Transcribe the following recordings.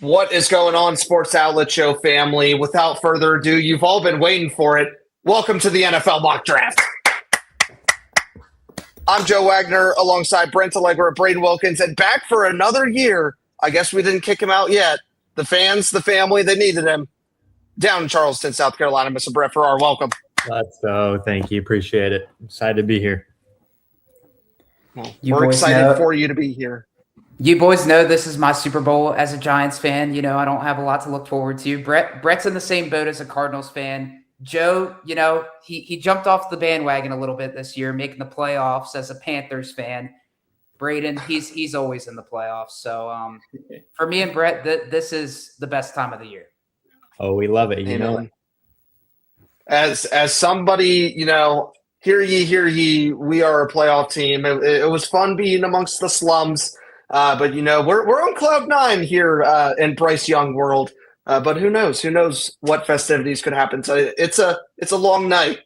What is going on, Sports Outlet Show family? Without further ado, you've all been waiting for it. Welcome to the NFL Mock Draft. I'm Joe Wagner alongside Brent Allegra, Braden Wilkins, and back for another year. I guess we didn't kick him out yet. The fans, the family, they needed him. Down in Charleston, South Carolina, Mr. Brett Farrar, welcome. Let's go. Thank you. Appreciate it. Excited to be here. Well, we're excited for you to be here. You boys know this is my Super Bowl as a Giants fan. You know, I don't have a lot to look forward to. Brett's in the same boat as a Cardinals fan. Joe, you know, he jumped off the bandwagon a little bit this year, making the playoffs as a Panthers fan. Braden, he's always in the playoffs. So for me and Brett, this is the best time of the year. Oh, we love it. You Amen. know, As somebody, you know, hear ye, we are a playoff team. It was fun being amongst the slums. But, you know, we're on cloud nine here in Bryce Young world. But who knows? Who knows what festivities could happen? So it's a long night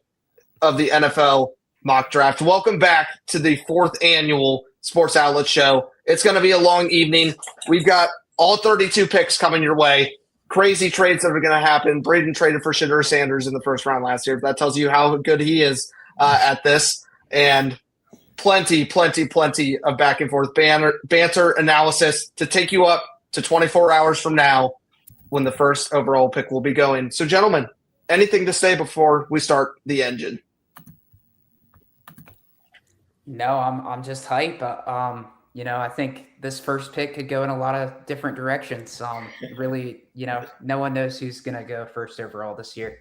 of the NFL mock draft. Welcome back to the 4th annual Sports Outlet Show. It's going to be a long evening. We've got all 32 picks coming your way. Crazy trades that are going to happen. Braden traded for Shedeur Sanders in the first round last year. That tells you how good he is at this. And plenty of back and forth banter analysis to take you up to 24 hours from now when the first overall pick will be going. So, gentlemen, anything to say before we start the engine? No, I'm just hype. You know, I think this first pick could go in a lot of different directions. Really, you know, no one knows who's going to go first overall this year.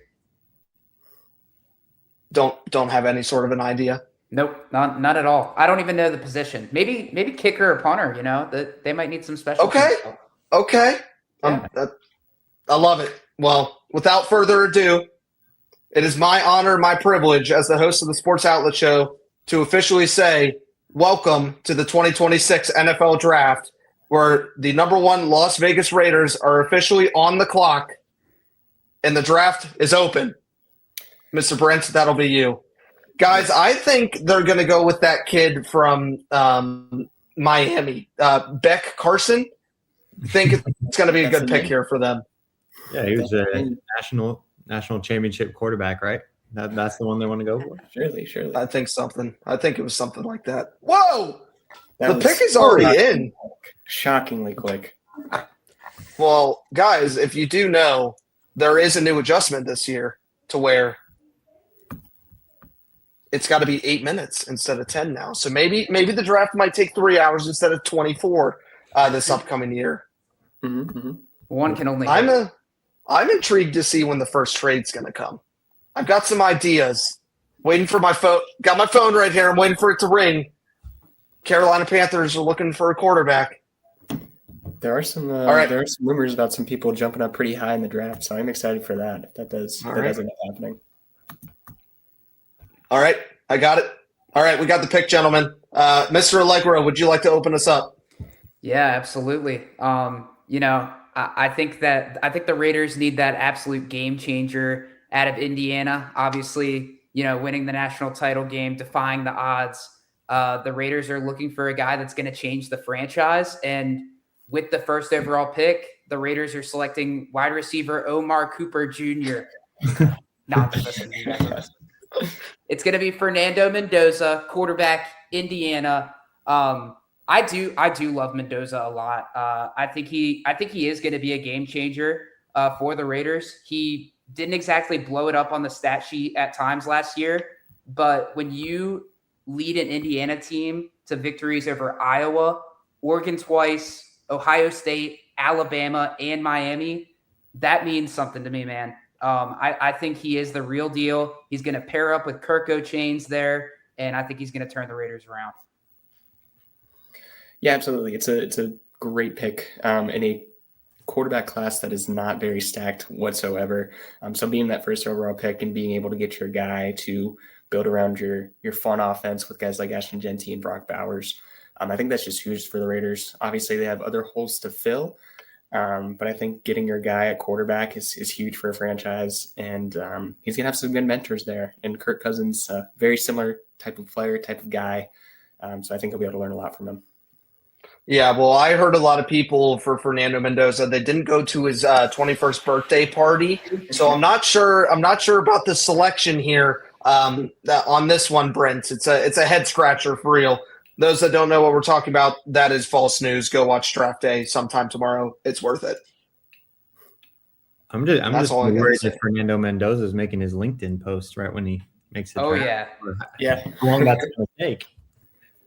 Don't have any sort of an idea. Nope, not at all. I don't even know the position. Maybe kicker or punter. You know, they might need some special. Okay. Yeah. I love it. Well, without further ado, it is my honor, my privilege as the host of the Sports Outlet Show to officially say welcome to the 2026 NFL Draft, where the number 1 Las Vegas Raiders are officially on the clock, and the draft is open. Mr. Brent, that'll be you. Guys, I think they're going to go with that kid from Miami, Beck Carson. I think it's going to be a good pick here for them. Yeah, he was a national championship quarterback, right? That's the one they want to go for? Surely. I think it was something like that. Whoa! The pick is already in. Shockingly quick. Well, guys, if you do know, there is a new adjustment this year to where it's got to be 8 minutes instead of 10 now. So maybe the draft might take 3 hours instead of 24 this upcoming year. Mm-hmm. One can only. I'm intrigued to see when the first trade's going to come. I've got some ideas. Waiting for my phone. Got my phone right here. I'm waiting for it to ring. Carolina Panthers are looking for a quarterback. There are some rumors about some people jumping up pretty high in the draft, so I'm excited for that. If that does end up happening. All right, I got it. All right, we got the pick, gentlemen. Mr. Allegra, would you like to open us up? Yeah, absolutely. You know, I think the Raiders need that absolute game changer out of Indiana. Obviously, you know, winning the national title game, defying the odds. The Raiders are looking for a guy that's going to change the franchise. And with the first overall pick, the Raiders are selecting wide receiver Omar Cooper Jr. It's going to be Fernando Mendoza, quarterback, Indiana. I do love Mendoza a lot. I think he is going to be a game changer for the Raiders. He didn't exactly blow it up on the stat sheet at times last year, but when you lead an Indiana team to victories over Iowa, Oregon twice, Ohio State, Alabama, and Miami, that means something to me, man. I think he is the real deal. He's going to pair up with Kirk O'Chains there, and I think he's going to turn the Raiders around. Yeah, absolutely. It's a great pick in a quarterback class that is not very stacked whatsoever. So being that first overall pick and being able to get your guy to build around your fun offense with guys like Ashton Genty and Brock Bowers, I think that's just huge for the Raiders. Obviously, they have other holes to fill, but I think getting your guy at quarterback is huge for a franchise, and he's going to have some good mentors there. And Kirk Cousins, very similar type of player, type of guy, so I think he'll be able to learn a lot from him. Yeah, well, I heard a lot of people for Fernando Mendoza. They didn't go to his 21st birthday party, so I'm not sure. I'm not sure about the selection here on this one, Brent. It's a head scratcher for real. Those that don't know what we're talking about, that is false news. Go watch Draft Day sometime tomorrow. It's worth it. I'm That's just all I gotta worried say. that Fernando Mendoza is making his LinkedIn post right when he makes the Oh, draft. yeah. Yeah. How long that's going to take?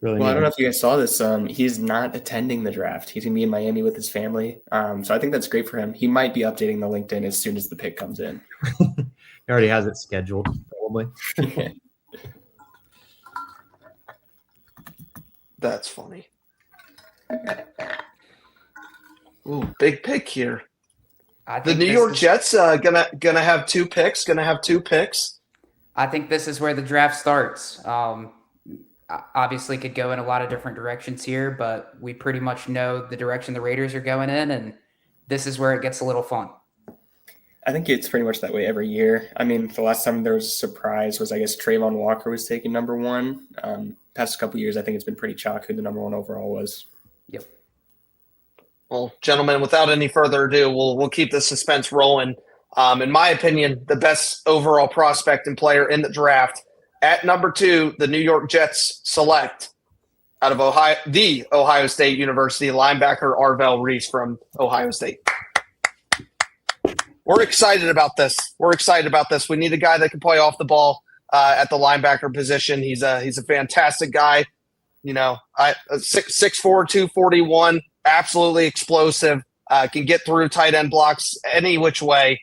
Really Well, I need don't know if you guys saw this. He's not attending the draft. He's gonna be in Miami with his family. So I think that's great for him. He might be updating the LinkedIn as soon as the pick comes in. He already has it scheduled, probably. That's funny. Ooh, big pick here. I The think New this York is- Jets gonna have two picks. Gonna have two picks. I think this is where the draft starts. Obviously, could go in a lot of different directions here, but we pretty much know the direction the Raiders are going in, and this is where it gets a little fun. I think it's pretty much that way every year. I mean, the last time there was a surprise was, I guess, Trayvon Walker was taken number one. Past couple years, I think it's been pretty chalk who the number one overall was. Yep. Well, gentlemen, without any further ado, we'll keep the suspense rolling. In my opinion, the best overall prospect and player in the draft at number 2, the New York Jets select out of Ohio State University linebacker Arvell Reese from Ohio State. We're excited about this. We need a guy that can play off the ball at the linebacker position. He's a fantastic guy. You know, 6'4", 241, absolutely explosive. Can get through tight end blocks any which way.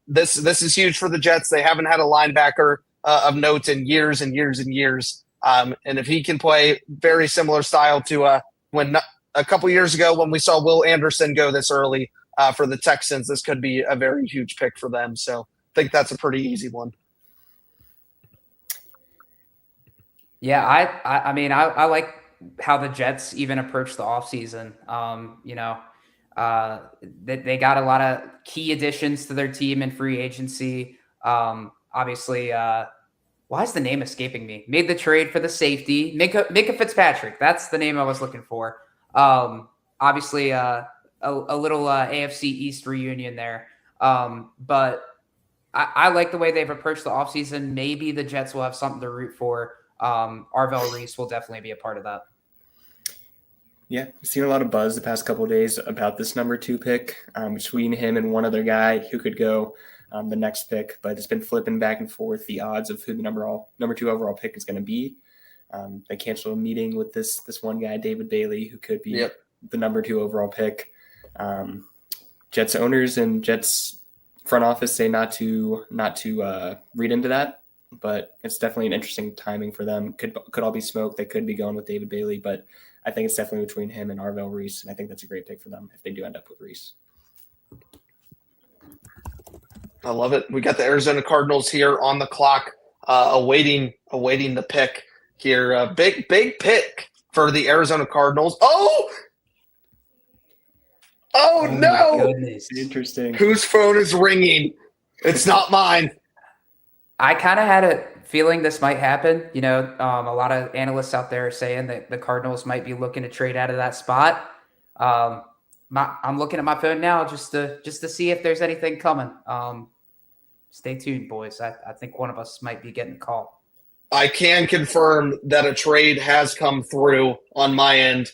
This is huge for the Jets. They haven't had a linebacker of note in years and years and years. And if he can play very similar style to when a couple years ago when we saw Will Anderson go this early for the Texans, this could be a very huge pick for them. So I think that's a pretty easy one. Yeah, I mean, I like how the Jets even approach the offseason. They got a lot of key additions to their team in free agency. Obviously, why is the name escaping me? Made the trade for the safety, Minka Fitzpatrick. That's the name I was looking for. Obviously, a little AFC East reunion there. But I like the way they've approached the offseason. Maybe the Jets will have something to root for. Arvell Reese will definitely be a part of that. Yeah, we've seen a lot of buzz the past couple of days about this number 2 pick between him and one other guy who could go the next pick, but it's been flipping back and forth the odds of who the number 2 overall pick is going to be. They canceled a meeting with this one guy, David Bailey, who could be the number 2 overall pick. Jets owners and Jets front office say not to read into that, but it's definitely an interesting timing for them. Could all be smoke. They could be going with David Bailey, but I think it's definitely between him and Arvell Reese, and I think that's a great pick for them if they do end up with Reese. I love it. We got the Arizona Cardinals here on the clock, awaiting the pick here. Big pick for the Arizona Cardinals. Oh no! My goodness. Interesting. Whose phone is ringing? It's not mine. I kind of had a feeling this might happen. You know, a lot of analysts out there are saying that the Cardinals might be looking to trade out of that spot. I'm looking at my phone now just to see if there's anything coming. Stay tuned, boys. I think one of us might be getting a call. I can confirm that a trade has come through on my end.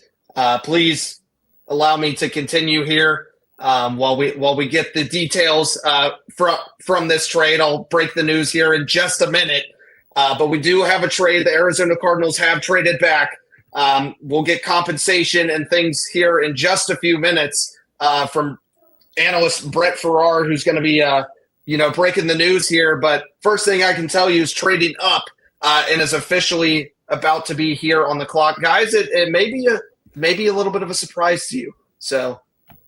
Please allow me to continue here while we get the details from this trade. I'll break the news here in just a minute. But we do have a trade. The Arizona Cardinals have traded back. We'll get compensation and things here in just a few minutes from analyst Brett Farrar, who's going to be breaking the news here. But first thing I can tell you is trading up and is officially about to be here on the clock, guys. It may be a little bit of a surprise to you. So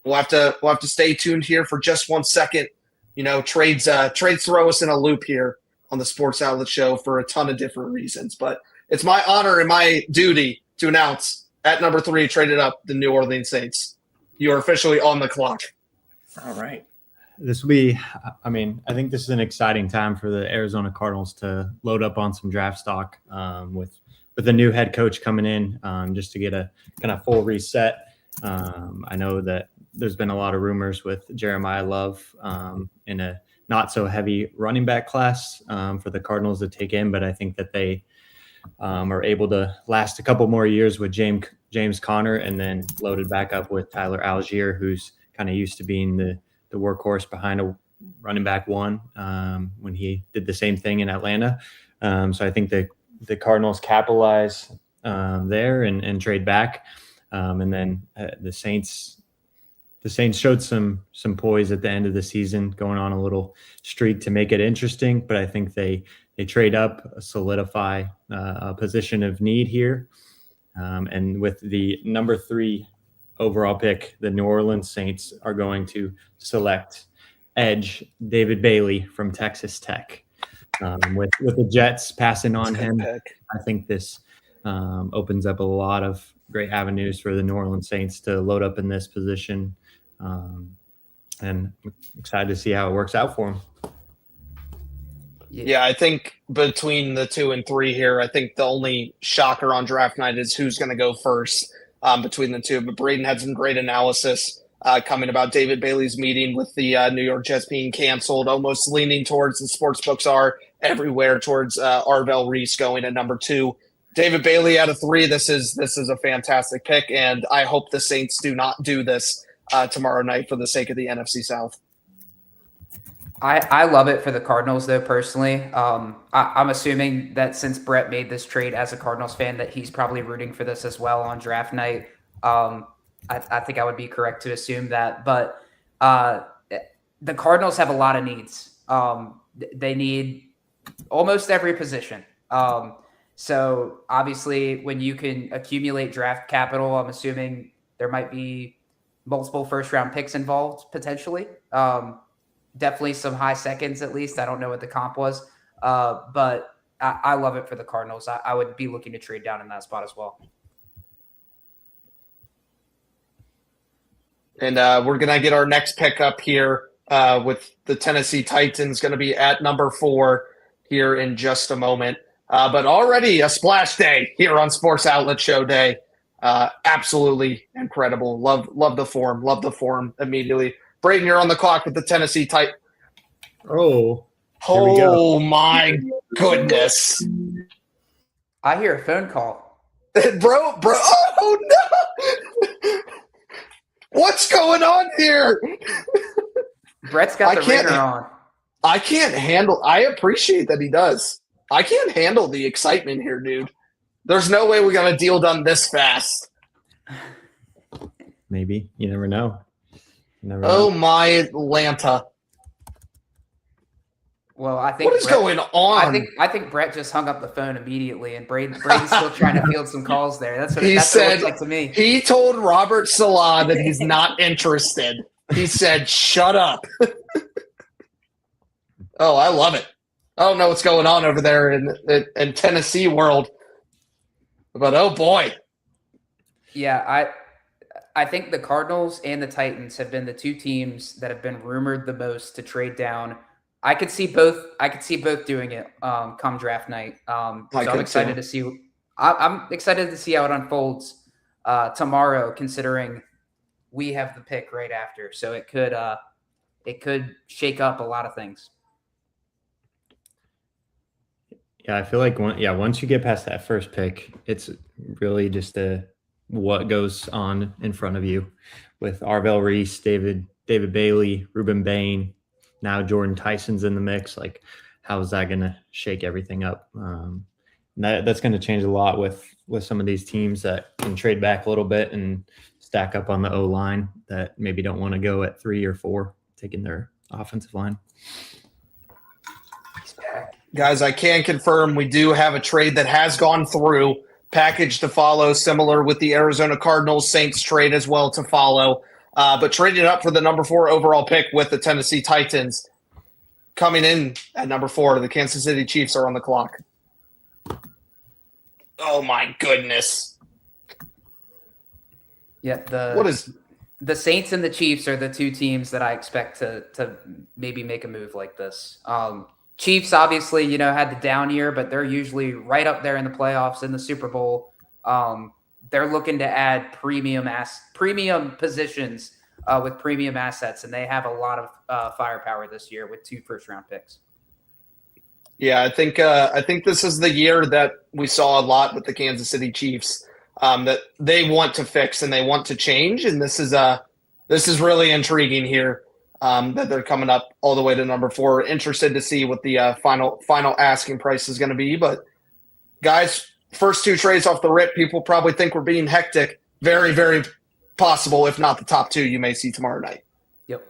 we'll have to stay tuned here for just 1 second. You know, trades throw us in a loop here on the Sports Outlet Show for a ton of different reasons. But it's my honor and my duty to announce at number 3, traded up, the New Orleans Saints. You are officially on the clock. All right. This will be, I think this is an exciting time for the Arizona Cardinals to load up on some draft stock with with a new head coach coming in, just to get a kind of full reset. I know that there's been a lot of rumors with Jeremiah Love in a not so heavy running back class for the Cardinals to take in, but I think that they are able to last a couple more years with James Conner, and then loaded back up with Tyler Algier, who's kind of used to being the workhorse behind a running back one when he did the same thing in Atlanta. So I think the Cardinals capitalize there and trade back. And then the Saints showed some poise at the end of the season, going on a little streak to make it interesting. But I think they trade up, solidify a position of need here. And with the number 3 overall pick, the New Orleans Saints are going to select edge David Bailey from Texas Tech. With the Jets passing on him, I think this opens up a lot of great avenues for the New Orleans Saints to load up in this position. And I'm excited to see how it works out for him. Yeah, I think between the 2 and 3 here, I think the only shocker on draft night is who's going to go first between the two. But Braden had some great analysis coming about David Bailey's meeting with the New York Jets being canceled, almost leaning towards the sports books are everywhere towards Arvell Reese going at number 2. David Bailey out of 3. This is a fantastic pick, and I hope the Saints do not do this tomorrow night for the sake of the NFC South. I love it for the Cardinals, though, personally. I'm assuming that since Brett made this trade as a Cardinals fan, that he's probably rooting for this as well on draft night. I think I would be correct to assume that. But the Cardinals have a lot of needs. They need almost every position. So obviously, when you can accumulate draft capital, I'm assuming there might be multiple first-round picks involved potentially. Definitely some high seconds at least. I don't know what the comp was, but I love it for the Cardinals. I would be looking to trade down in that spot as well. And we're going to get our next pick up here with the Tennessee Titans going to be at number 4 here in just a moment. But already a splash day here on Sports Outlet Show Day. Absolutely incredible. Love the form immediately. Braden, you're on the clock with the Tennessee Titans. Oh, My goodness. I hear a phone call. Bro. Oh, no. What's going on here? Brett's got the ringer on. I can't handle – I appreciate that he does. I can't handle the excitement here, dude. There's no way we got a deal done this fast. Maybe. You never know. Oh, my Atlanta. Well, I think what is going on? I think Brett just hung up the phone immediately, and Braden's still trying to field some calls there. That's what it looks like to me. He told Robert Salah that he's not interested. He said, "Shut up." Oh, I love it. I don't know what's going on over there in Tennessee world, but oh boy. Yeah, I think the Cardinals and the Titans have been the 2 teams that have been rumored the most to trade down. I could see both doing it come draft night. So I'm excited to see. I'm excited to see how it unfolds tomorrow, considering we have the pick right after. So it could shake up a lot of things. Yeah, I feel like once you get past that first pick, it's really just what goes on in front of you with Arvell Reese, David Bailey, Ruben Bain. Now Jordan Tyson's in the mix. Like, how is that going to shake everything up? That's going to change a lot with some of these teams that can trade back a little bit and stack up on the O-line that maybe don't want to go at 3 or 4, taking their offensive line. Guys, I can confirm we do have a trade that has gone through. Package to follow, similar with the Arizona Cardinals Saints trade as well to follow. But traded up for the number 4 overall pick with the Tennessee Titans. Coming in at number 4, the Kansas City Chiefs are on the clock. Oh, my goodness. Yeah, the Saints and the Chiefs are the 2 teams that I expect to maybe make a move like this. Chiefs obviously, had the down year, but they're usually right up there in the playoffs in the Super Bowl. They're looking to add premium positions with premium assets, and they have a lot of firepower this year with 2 first-round picks. Yeah, I think this is the year that we saw a lot with the Kansas City Chiefs, that they want to fix and they want to change, and this is really intriguing here, that they're coming up all the way to number 4. Interested to see what the final asking price is going to be, but guys, first 2 trades off the rip, people probably think we're being hectic. Very, very possible, if not the top 2, you may see tomorrow night. Yep.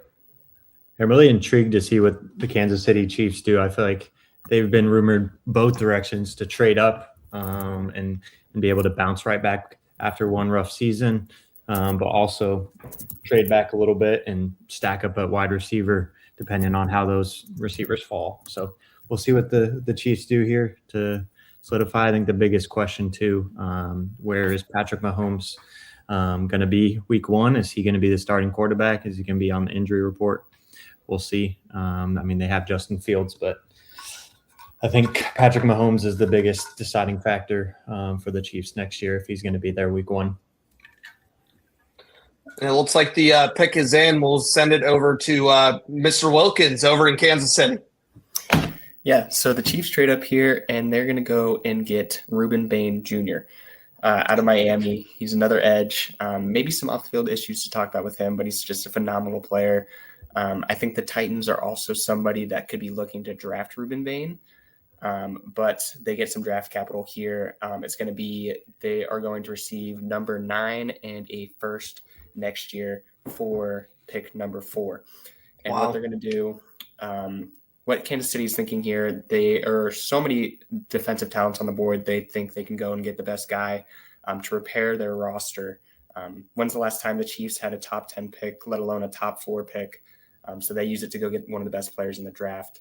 I'm really intrigued to see what the Kansas City Chiefs do. I feel like they've been rumored both directions to trade up and be able to bounce right back after one rough season, but also trade back a little bit and stack up a wide receiver depending on how those receivers fall. So we'll see what the Chiefs do here to solidify. I think the biggest question too, where is Patrick Mahomes going to be week 1? Is he going to be the starting quarterback? Is he going to be on the injury report? We'll see. They have Justin Fields, but I think Patrick Mahomes is the biggest deciding factor for the Chiefs next year if he's going to be there week 1. And it looks like the pick is in. We'll send it over to Mr. Wilkins over in Kansas City. Yeah, so the Chiefs trade up here, and they're going to go and get Reuben Bain Jr. Out of Miami. He's another edge. Maybe some off-the-field issues to talk about with him, but he's just a phenomenal player. I think the Titans are also somebody that could be looking to draft Reuben Bain, but they get some draft capital here. They are going to receive number 9 and a first next year for pick number 4. And Wow. what they're going to do, what Kansas City is thinking here, they are so many defensive talents on the board. They think they can go and get the best guy to repair their roster. When's the last time the Chiefs had a top 10 pick, let alone a top 4 pick? So they use it to go get one of the best players in the draft.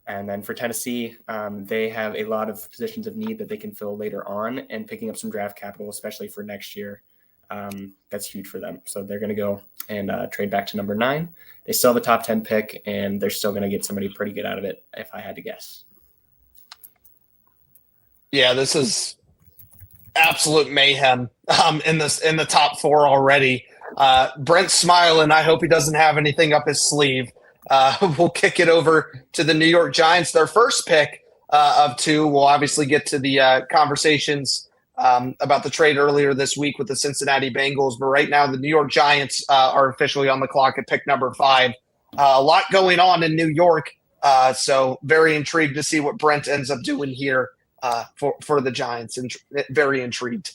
And then for Tennessee, they have a lot of positions of need that they can fill later on, and picking up some draft capital, especially for next year. That's huge for them. So they're going to go and trade back to number 9. They still have a top 10 pick, and they're still going to get somebody pretty good out of it, if I had to guess. Yeah, this is absolute mayhem in the top 4 already. Brent's smiling. I hope he doesn't have anything up his sleeve. We'll kick it over to the New York Giants. Their first pick of 2. We'll obviously get to the conversations about the trade earlier this week with the Cincinnati Bengals. But right now, the New York Giants are officially on the clock at pick number 5. A lot going on in New York. So very intrigued to see what Brent ends up doing here for the Giants, and very intrigued.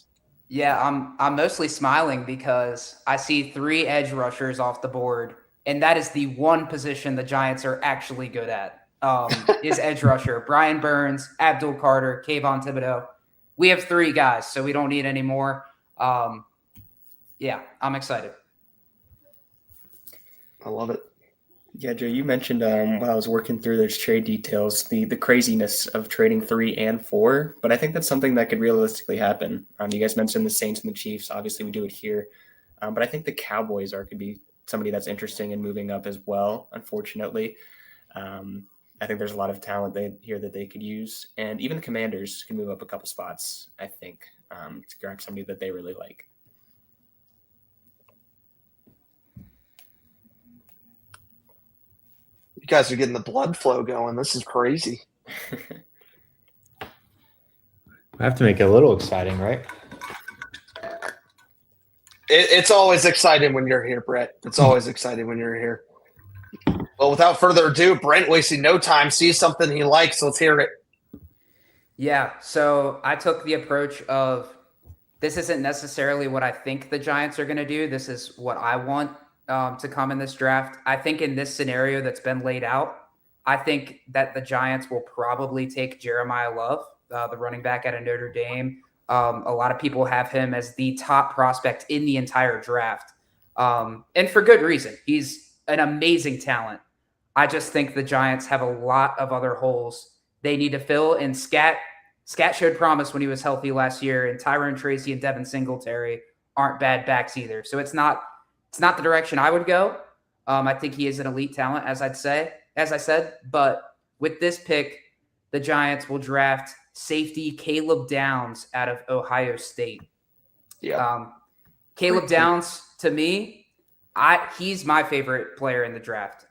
Yeah, I'm mostly smiling because I see 3 edge rushers off the board, and that is the one position the Giants are actually good at, is edge rusher. Brian Burns, Abdul Carter, Kayvon Thibodeau. We have 3 guys, so we don't need any more. Yeah, I'm excited. I love it. Yeah, Joe, you mentioned while I was working through those trade details, the craziness of trading 3 and 4, but I think that's something that could realistically happen. You guys mentioned the Saints and the Chiefs. Obviously, we do it here. But I think the Cowboys could be somebody that's interesting in moving up as well, unfortunately. I think there's a lot of talent here that they could use. And even the Commanders can move up a couple spots, I think, to grab somebody that they really like. You guys are getting the blood flow going. This is crazy. We have to make it a little exciting, right? It's always exciting when you're here, Brett. It's always exciting when you're here. Well, without further ado, Brent wasting no time, sees something he likes. Let's hear it. Yeah, so I took the approach of this isn't necessarily what I think the Giants are going to do. This is what I want to come in this draft. I think in this scenario that's been laid out, I think that the Giants will probably take Jeremiah Love, the running back out of Notre Dame. A lot of people have him as the top prospect in the entire draft. And for good reason. He's an amazing talent. I just think the Giants have a lot of other holes they need to fill. And Scat showed promise when he was healthy last year. And Tyrone Tracy and Devin Singletary aren't bad backs either. So it's not the direction I would go. I think he is an elite talent, as I said. But With this pick, the Giants will draft safety Caleb Downs out of Ohio State. Yeah. Caleb Downs, to me, he's my favorite player in the draft.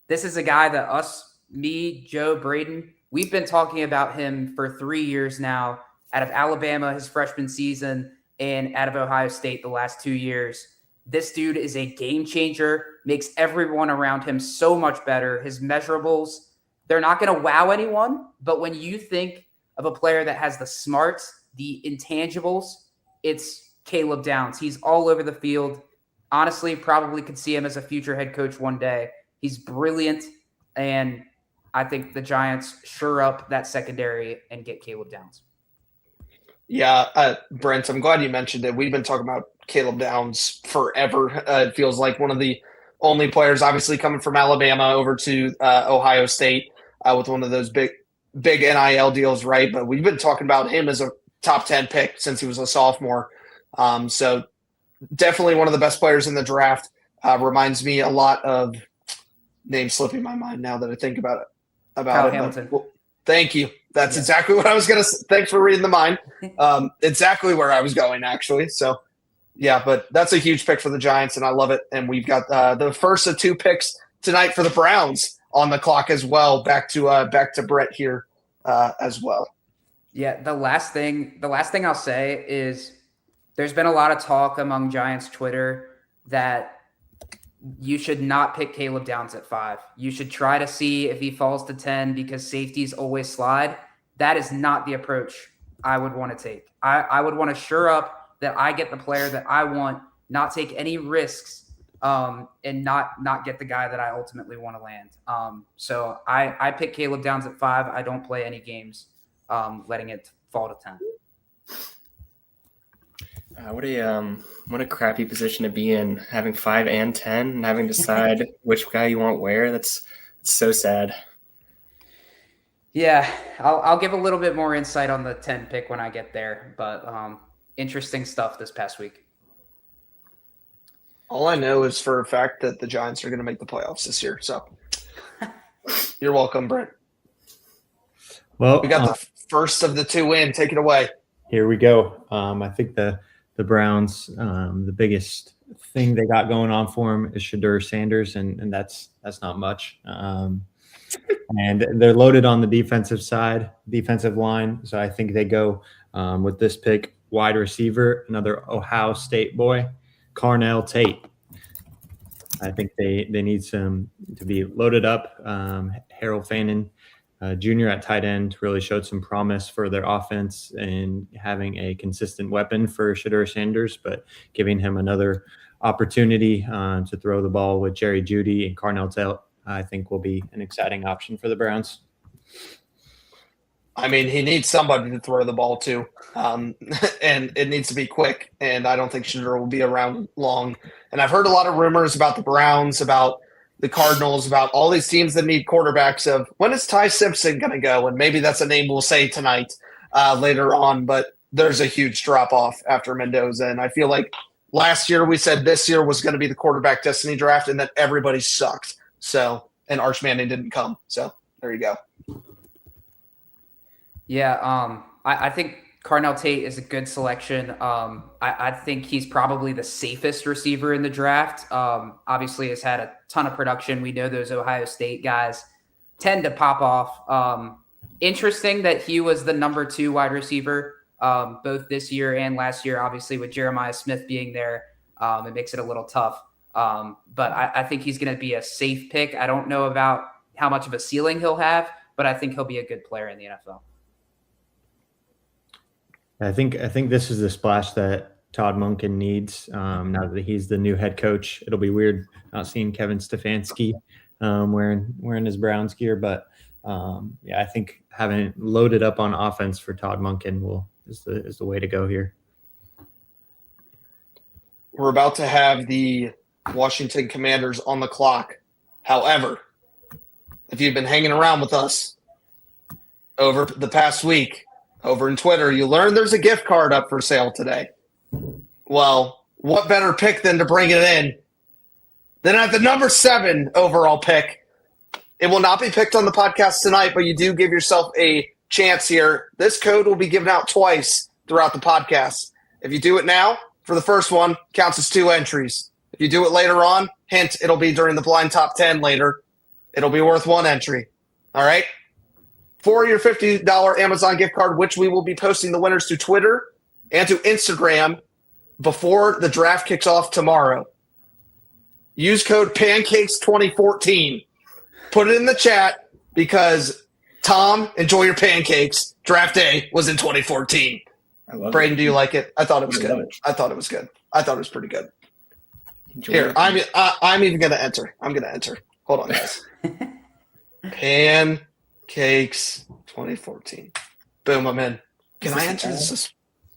This is a guy that me, Joe, Braden, we've been talking about him for 3 years now, out of Alabama his freshman season and out of Ohio State the last 2 years. This dude is a game changer, makes everyone around him so much better. His measurables, they're not going to wow anyone, but when you think of a player that has the smarts, the intangibles, it's Caleb Downs. He's all over the field. Honestly, probably could see him as a future head coach one day. He's brilliant, and I think the Giants shore up that secondary and get Caleb Downs. Yeah, Brent, I'm glad you mentioned it. We've been talking about Caleb Downs forever. It feels like one of the only players, obviously coming from Alabama over to Ohio State with one of those big NIL deals, right? But we've been talking about him as a top 10 pick since he was a sophomore. So definitely one of the best players in the draft. Reminds me a lot of name slipping my mind now that I think about it. Kyle Hamilton. Well, thank you. That's exactly what I was going to say. Thanks for reading the mind. Exactly where I was going, actually. So, yeah, but that's a huge pick for the Giants, and I love it. And we've got the first of 2 picks tonight for the Browns on the clock as well. Back to Brett here as well. Yeah, the last thing I'll say is there's been a lot of talk among Giants Twitter that you should not pick Caleb Downs at 5. You should try to see if he falls to 10 because safeties always slide. That is not the approach I would want to take. I would want to shore up that I get the player that I want, not take any risks, and not get the guy that I ultimately want to land. So I pick Caleb Downs at 5. I don't play any games letting it fall to 10. What a crappy position to be in, having 5 and 10 and having to decide which guy you want where. That's so sad. Yeah, I'll give a little bit more insight on the 10 pick when I get there, but interesting stuff this past week. All I know is for a fact that the Giants are going to make the playoffs this year. So you're welcome, Brent. Well, we got the first of the 2 in. Take it away. Here we go. I think the Browns, the biggest thing they got going on for them is Shedeur Sanders, and that's not much. And they're loaded on the defensive line. So I think they go with this pick, wide receiver, another Ohio State boy, Carnell Tate. I think they need some to be loaded up. Harold Fannin Jr. at tight end really showed some promise for their offense and having a consistent weapon for Shedeur Sanders, but giving him another opportunity to throw the ball with Jerry Jeudy and Carnell Tate, I think will be an exciting option for the Browns. I mean, he needs somebody to throw the ball to, and it needs to be quick, and I don't think Shedeur will be around long. And I've heard a lot of rumors about the Browns, about the Cardinals, about all these teams that need quarterbacks of when is Ty Simpson going to go? And maybe that's a name we'll say tonight later on, but there's a huge drop-off after Mendoza. And I feel like last year we said this year was going to be the quarterback destiny draft and that everybody sucked. So, and Arch Manning didn't come. So there you go. Yeah, I think Carnell Tate is a good selection. I think he's probably the safest receiver in the draft. Obviously has had a ton of production. We know those Ohio State guys tend to pop off. Interesting that he was the number 2 wide receiver both this year and last year. Obviously with Jeremiah Smith being there, it makes it a little tough. But I think he's going to be a safe pick. I don't know about how much of a ceiling he'll have, but I think he'll be a good player in the NFL. I think this is the splash that Todd Monken needs now that he's the new head coach. It'll be weird not seeing Kevin Stefanski wearing his Browns gear, but I think having it loaded up on offense for Todd Monken is the way to go here. We're about to have the Washington Commanders on the clock. However, if you've been hanging around with us over the past week, over in Twitter, you learned there's a gift card up for sale today. Well, what better pick than to bring it in than at the number 7 overall pick, It will not be picked on the podcast tonight, but you do give yourself a chance here. This code will be given out twice throughout the podcast. If you do it now, for the first one, counts as 2 entries. If you do it later on, hint, it'll be during the blind top 10 later. It'll be worth 1 entry. All right? For your $50 Amazon gift card, which we will be posting the winners to Twitter and to Instagram before the draft kicks off tomorrow. Use code PANCAKES2014. Put it in the chat because Tom, enjoy your pancakes. Draft day was in 2014. I love Braden, it. do you like it? I thought it was I good. love it. I thought it was good. I thought it was pretty good. Enjoy Here, it. I'm even going to enter. I'm going to enter. Hold on, guys. Pancakes 2014. Boom, I'm in. Can I enter this?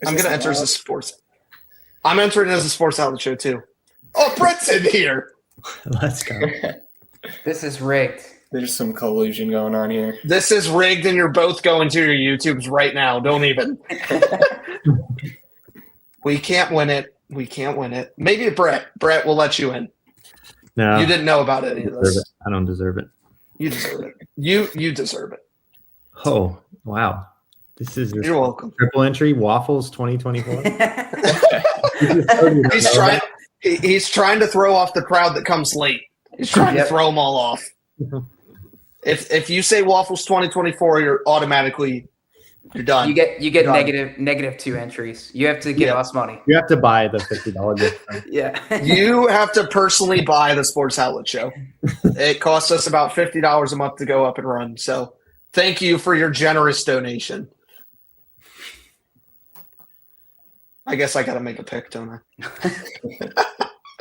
I'm going to enter as a sports. I'm entering as a sports outlet show too. Oh, Brett's in here. Let's go. This is rigged. There's some collusion going on here. This is rigged, and you're both going to your YouTubes right now. Don't even. We can't win it. We can't win it. Maybe Brett. Brett will let you in. No, You didn't know about any of deserve this. it. I don't deserve it. You deserve it. You deserve it. Oh, wow. This is your You're welcome. triple entry waffles 2024. He's trying to throw off the crowd that comes late. He's trying to throw them all off. If you say waffles 2024, you're done. You get Done. negative 2 entries. You have to give us money. You have to buy the $50 gift card. Yeah. You have to personally buy the Sports Outlet Show. It costs us about $50 a month to go up and run. So thank you for your generous donation. I guess I got to make a pick, don't I?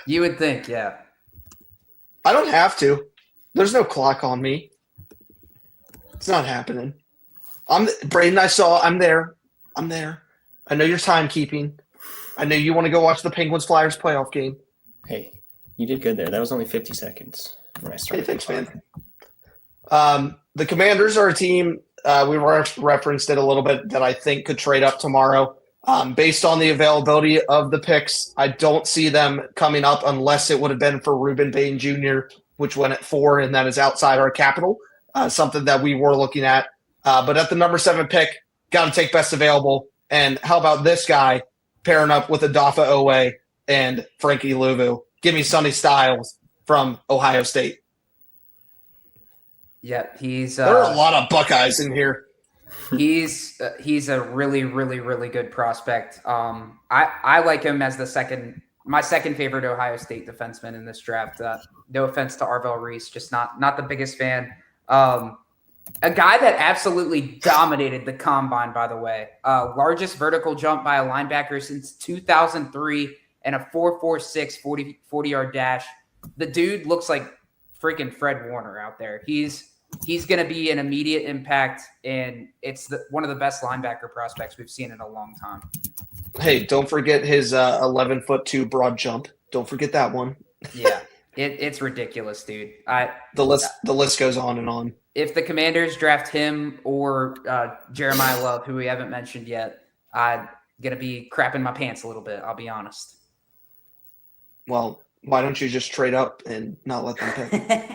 You would think, yeah. I don't have to. There's no clock on me. It's not happening. Braden, I'm there. I know you're timekeeping. I know you want to go watch the Penguins Flyers playoff game. Hey, you did good there. That was only 50 seconds when I started. Hey, thanks, man. The Commanders are a team, we referenced it a little bit, that I think could trade up tomorrow. Based on the availability of the picks, I don't see them coming up unless it would have been for Ruben Bain Jr., which went at 4, and that is outside our capital, something that we were looking at. But at the number 7 pick, got to take best available. And how about this guy pairing up with Adafa Owe and Frankie Louvu? Give me Sonny Styles from Ohio State. Yeah, he's There are a lot of Buckeyes in here. he's a really, really, really good prospect. I like him as my second favorite Ohio State defenseman in this draft. No offense to Arvel Reese, just not the biggest fan. A guy that absolutely dominated the combine, by the way. Largest vertical jump by a linebacker since 2003 and a 4.46 40-yard dash. The dude looks like freaking Fred Warner out there. He's going to be an immediate impact, and it's one of the best linebacker prospects we've seen in a long time. Hey, don't forget his 11'2" broad jump. Don't forget that one. Yeah, it's ridiculous, dude. The list goes on and on. If the Commanders draft him or Jeremiah Love, who we haven't mentioned yet, I'm going to be crapping my pants a little bit, I'll be honest. Well, why don't you just trade up and not let them pick?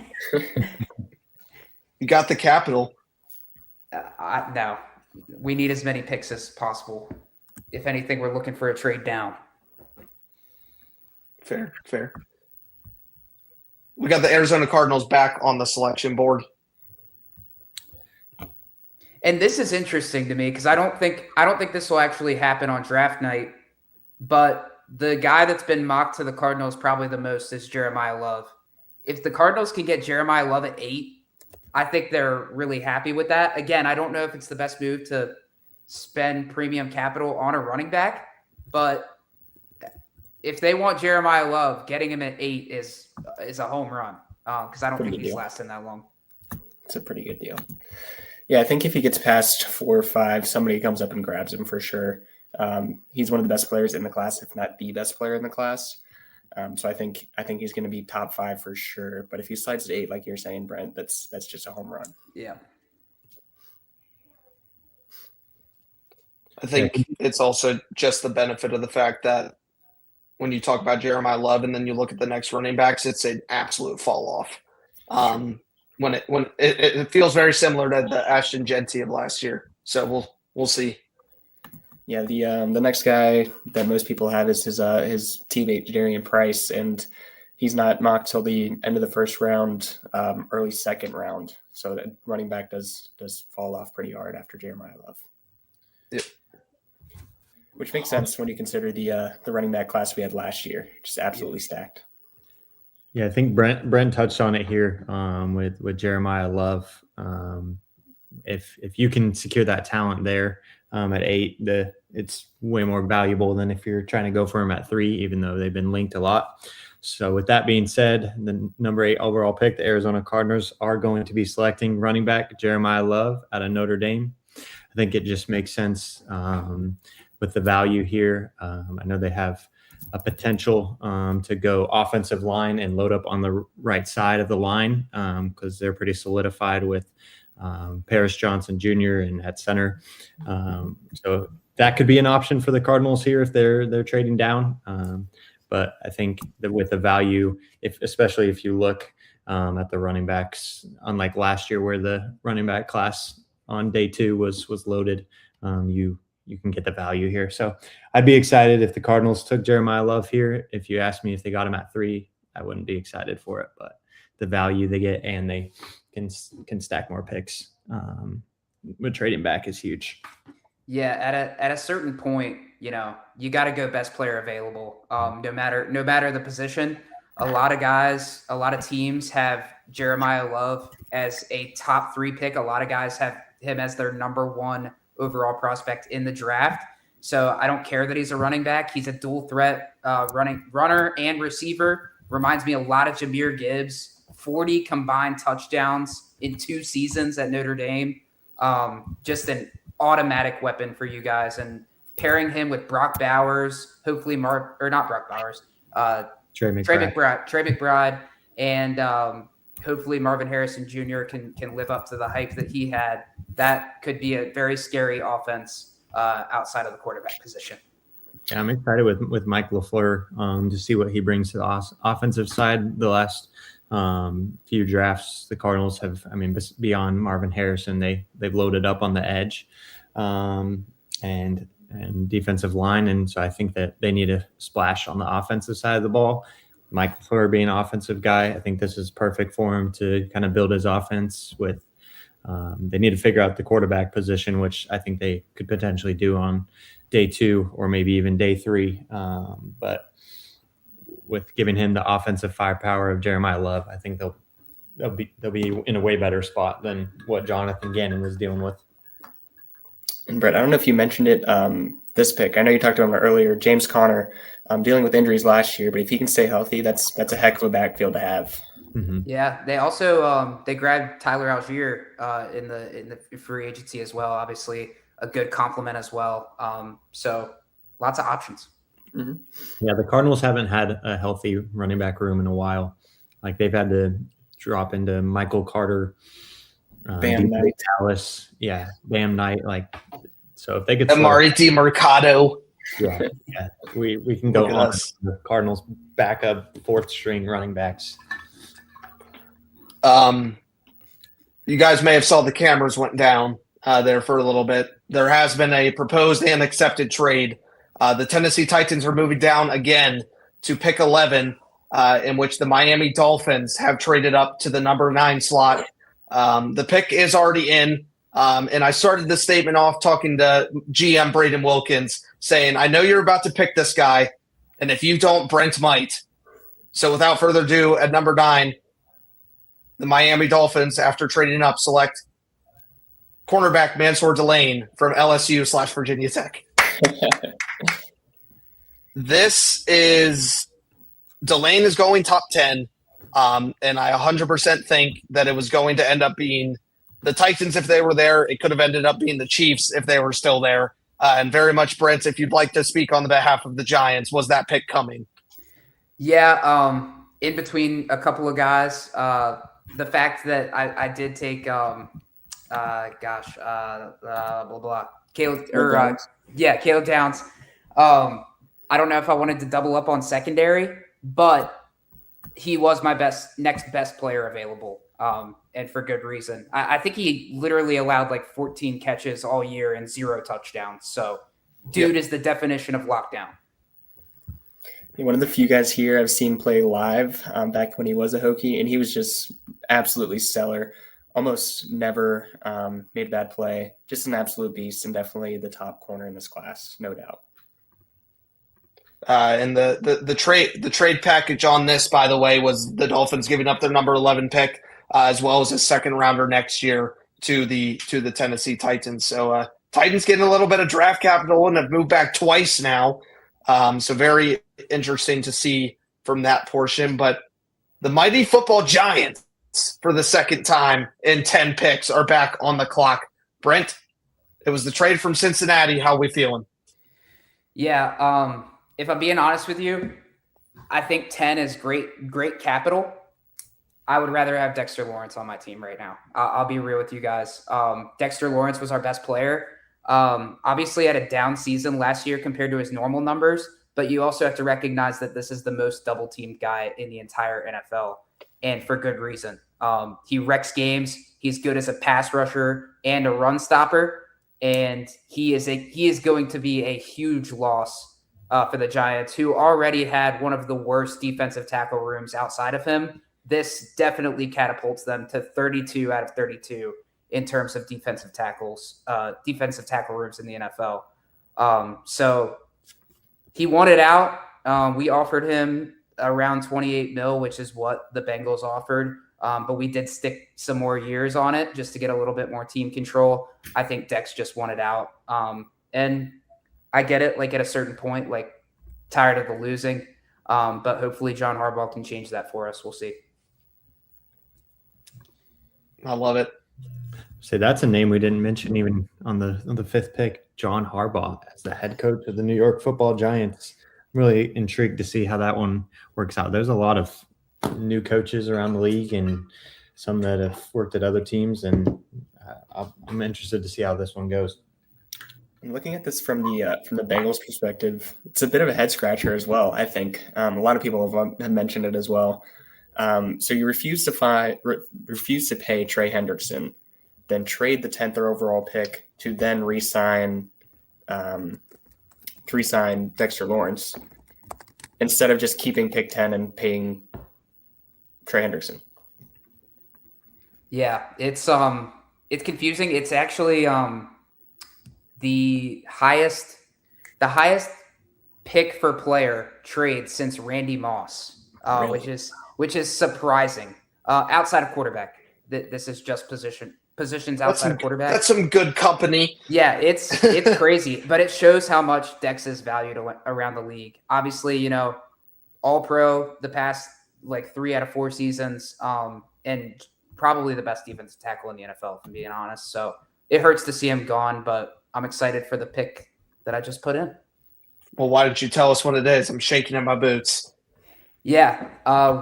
You got the capital. No. We need as many picks as possible. If anything, we're looking for a trade down. Fair. We got the Arizona Cardinals back on the selection board. And this is interesting to me because I don't think this will actually happen on draft night. But the guy that's been mocked to the Cardinals probably the most is Jeremiah Love. If the Cardinals can get Jeremiah Love at 8, I think they're really happy with that. Again, I don't know if it's the best move to spend premium capital on a running back, but if they want Jeremiah Love, getting him at 8 is a home run because I don't think he's lasting that long. It's a pretty good deal. Yeah, I think if he gets past 4 or 5, somebody comes up and grabs him for sure. He's one of the best players in the class, if not the best player in the class. So I think he's going to be top 5 for sure. But if he slides to 8, like you're saying, Brent, that's just a home run. Yeah. I think it's also just the benefit of the fact that when you talk about Jeremiah Love and then you look at the next running backs, it's an absolute fall off. it feels very similar to the Ashton Genty of last year. So we'll see. Yeah, the next guy that most people have is his teammate Jadarian Price, and he's not mocked till the end of the first round, early second round. So that running back does fall off pretty hard after Jeremiah Love. Yep. Which makes sense when you consider the running back class we had last year, just absolutely stacked. Yeah, I think Brent touched on it here with Jeremiah Love. If you can secure that talent there at 8, it's way more valuable than if you're trying to go for him at 3, even though they've been linked a lot. So with that being said, the number 8 overall pick, the Arizona Cardinals are going to be selecting running back Jeremiah Love out of Notre Dame. I think it just makes sense with the value here. I know they have a potential to go offensive line and load up on the right side of the line because they're pretty solidified with Paris Johnson Jr. and at center. So that could be an option for the Cardinals here if they're trading down. But I think that with the value, especially if you look at the running backs, unlike last year where the running back class on day 2 was loaded, you can get the value here. So I'd be excited if the Cardinals took Jeremiah Love here. If you asked me if they got him at 3, I wouldn't be excited for it. But the value they get and they can stack more picks with trading back is huge. Yeah, at a certain point, you got to go best player available. No matter the position. A lot of teams have Jeremiah Love as a top 3 pick. A lot of guys have him as their number 1 overall prospect in the draft. So I don't care that he's a running back. He's a dual threat runner and receiver. Reminds me a lot of Jahmyr Gibbs. 40 combined touchdowns in 2 seasons at Notre Dame. Just an automatic weapon for you guys. And pairing him with Brock Bowers, hopefully not Brock Bowers, Trey McBride, and hopefully Marvin Harrison Jr. can live up to the hype that he had. That could be a very scary offense outside of the quarterback position. Yeah, I'm excited with Mike LaFleur to see what he brings to the offensive side. The last few drafts, the Cardinals have, beyond Marvin Harrison, they've loaded up on the edge and defensive line, and so I think that they need a splash on the offensive side of the ball. Mike LaFleur being an offensive guy, I think this is perfect for him to kind of build his offense with. They need to figure out the quarterback position, which I think they could potentially do on day 2 or maybe even day 3. But with giving him the offensive firepower of Jeremiah Love, I think they'll be in a way better spot than what Jonathan Gannon was dealing with. And Brett, I don't know if you mentioned it, this pick. I know you talked about him earlier, James Conner, dealing with injuries last year, but if he can stay healthy, that's a heck of a backfield to have. Mm-hmm. Yeah, they also they grabbed Tyler Algier in the free agency as well. Obviously, a good compliment as well. So lots of options. Mm-hmm. Yeah, the Cardinals haven't had a healthy running back room in a while. Like they've had to drop into Michael Carter, Bam Knight, Dallas, Bam Knight. Like, so if they could Amari DiMercado. Yeah, we can go on the Cardinals backup 4th string running backs. You guys may have saw the cameras went down there for a little bit. There has been a proposed and accepted trade. The Tennessee Titans are moving down again to pick 11, in which the Miami Dolphins have traded up to the number 9 slot. The pick is already in. And I started the statement off talking to GM Braden Wilkins saying, I know you're about to pick this guy, and if you don't, Brent might. So without further ado, at number 9, the Miami Dolphins, after trading up, select cornerback Mansour Delane from LSU/Virginia Tech. Delane is going top 10, and I 100% think that it was going to end up being the Titans if they were there. It could have ended up being the Chiefs if they were still there. And very much, Brent, if you'd like to speak on the behalf of the Giants, was that pick coming? Yeah, in between a couple of guys, the fact that I did take Caleb Downs. I don't know if I wanted to double up on secondary, but he was my next best player available. and for good reason. I think he literally allowed like 14 catches all year and 0 touchdowns. So, dude is the definition of lockdown. One of the few guys here I've seen play live back when he was a Hokie, and he was just absolutely stellar. Almost never made a bad play. Just an absolute beast, and definitely the top corner in this class, no doubt. And the trade package on this, by the way, was the Dolphins giving up their number 11 pick, as well as a second rounder next year to the Tennessee Titans. So Titans getting a little bit of draft capital and have moved back twice now. So very interesting to see from that portion. But the mighty football Giants, for the second time in 10 picks, are back on the clock. Brent, it was the trade from Cincinnati. How are we feeling? Yeah, if I'm being honest with you, I think 10 is great capital. I would rather have Dexter Lawrence on my team right now. I'll be real with you guys. Dexter Lawrence was our best player. Obviously had a down season last year compared to his normal numbers, but you also have to recognize that this is the most double teamed guy in the entire NFL, and for good reason. He wrecks games. He's good as a pass rusher and a run stopper, and he is going to be a huge loss for the Giants, who already had one of the worst defensive tackle rooms outside of him. This definitely catapults them to 32 out of 32 in terms of defensive tackle rooms in the NFL. So he wanted out. We offered him around 28 mil, which is what the Bengals offered. But we did stick some more years on it just to get a little bit more team control. I think Dex just wanted out. And I get it, like at a certain point, like tired of the losing. But hopefully John Harbaugh can change that for us. We'll see. I love it. So that's a name we didn't mention even on the fifth pick, John Harbaugh as the head coach of the New York Football Giants. I'm really intrigued to see how that one works out. There's a lot of new coaches around the league and some that have worked at other teams, and I'm interested to see how this one goes. I'm looking at this from the Bengals perspective. It's a bit of a head scratcher as well, I think. A lot of people have mentioned it as well. So you refuse to pay Trey Hendrickson, then trade the 10th overall pick to then re-sign Dexter Lawrence instead of just keeping pick 10 and paying Trey Hendrickson. Yeah, it's confusing. It's actually the highest pick for player trade since Randy Moss, Really? which is surprising. Outside of quarterback, this is just positions outside of quarterback. That's some good company. Yeah, it's crazy, but it shows how much Dex is valued around the league. Obviously, all pro the past like 3 out of 4 seasons, and probably the best defensive tackle in the NFL, if I'm being honest. So it hurts to see him gone, but I'm excited for the pick that I just put in. Well, why didn't you tell us what it is? I'm shaking in my boots. Yeah,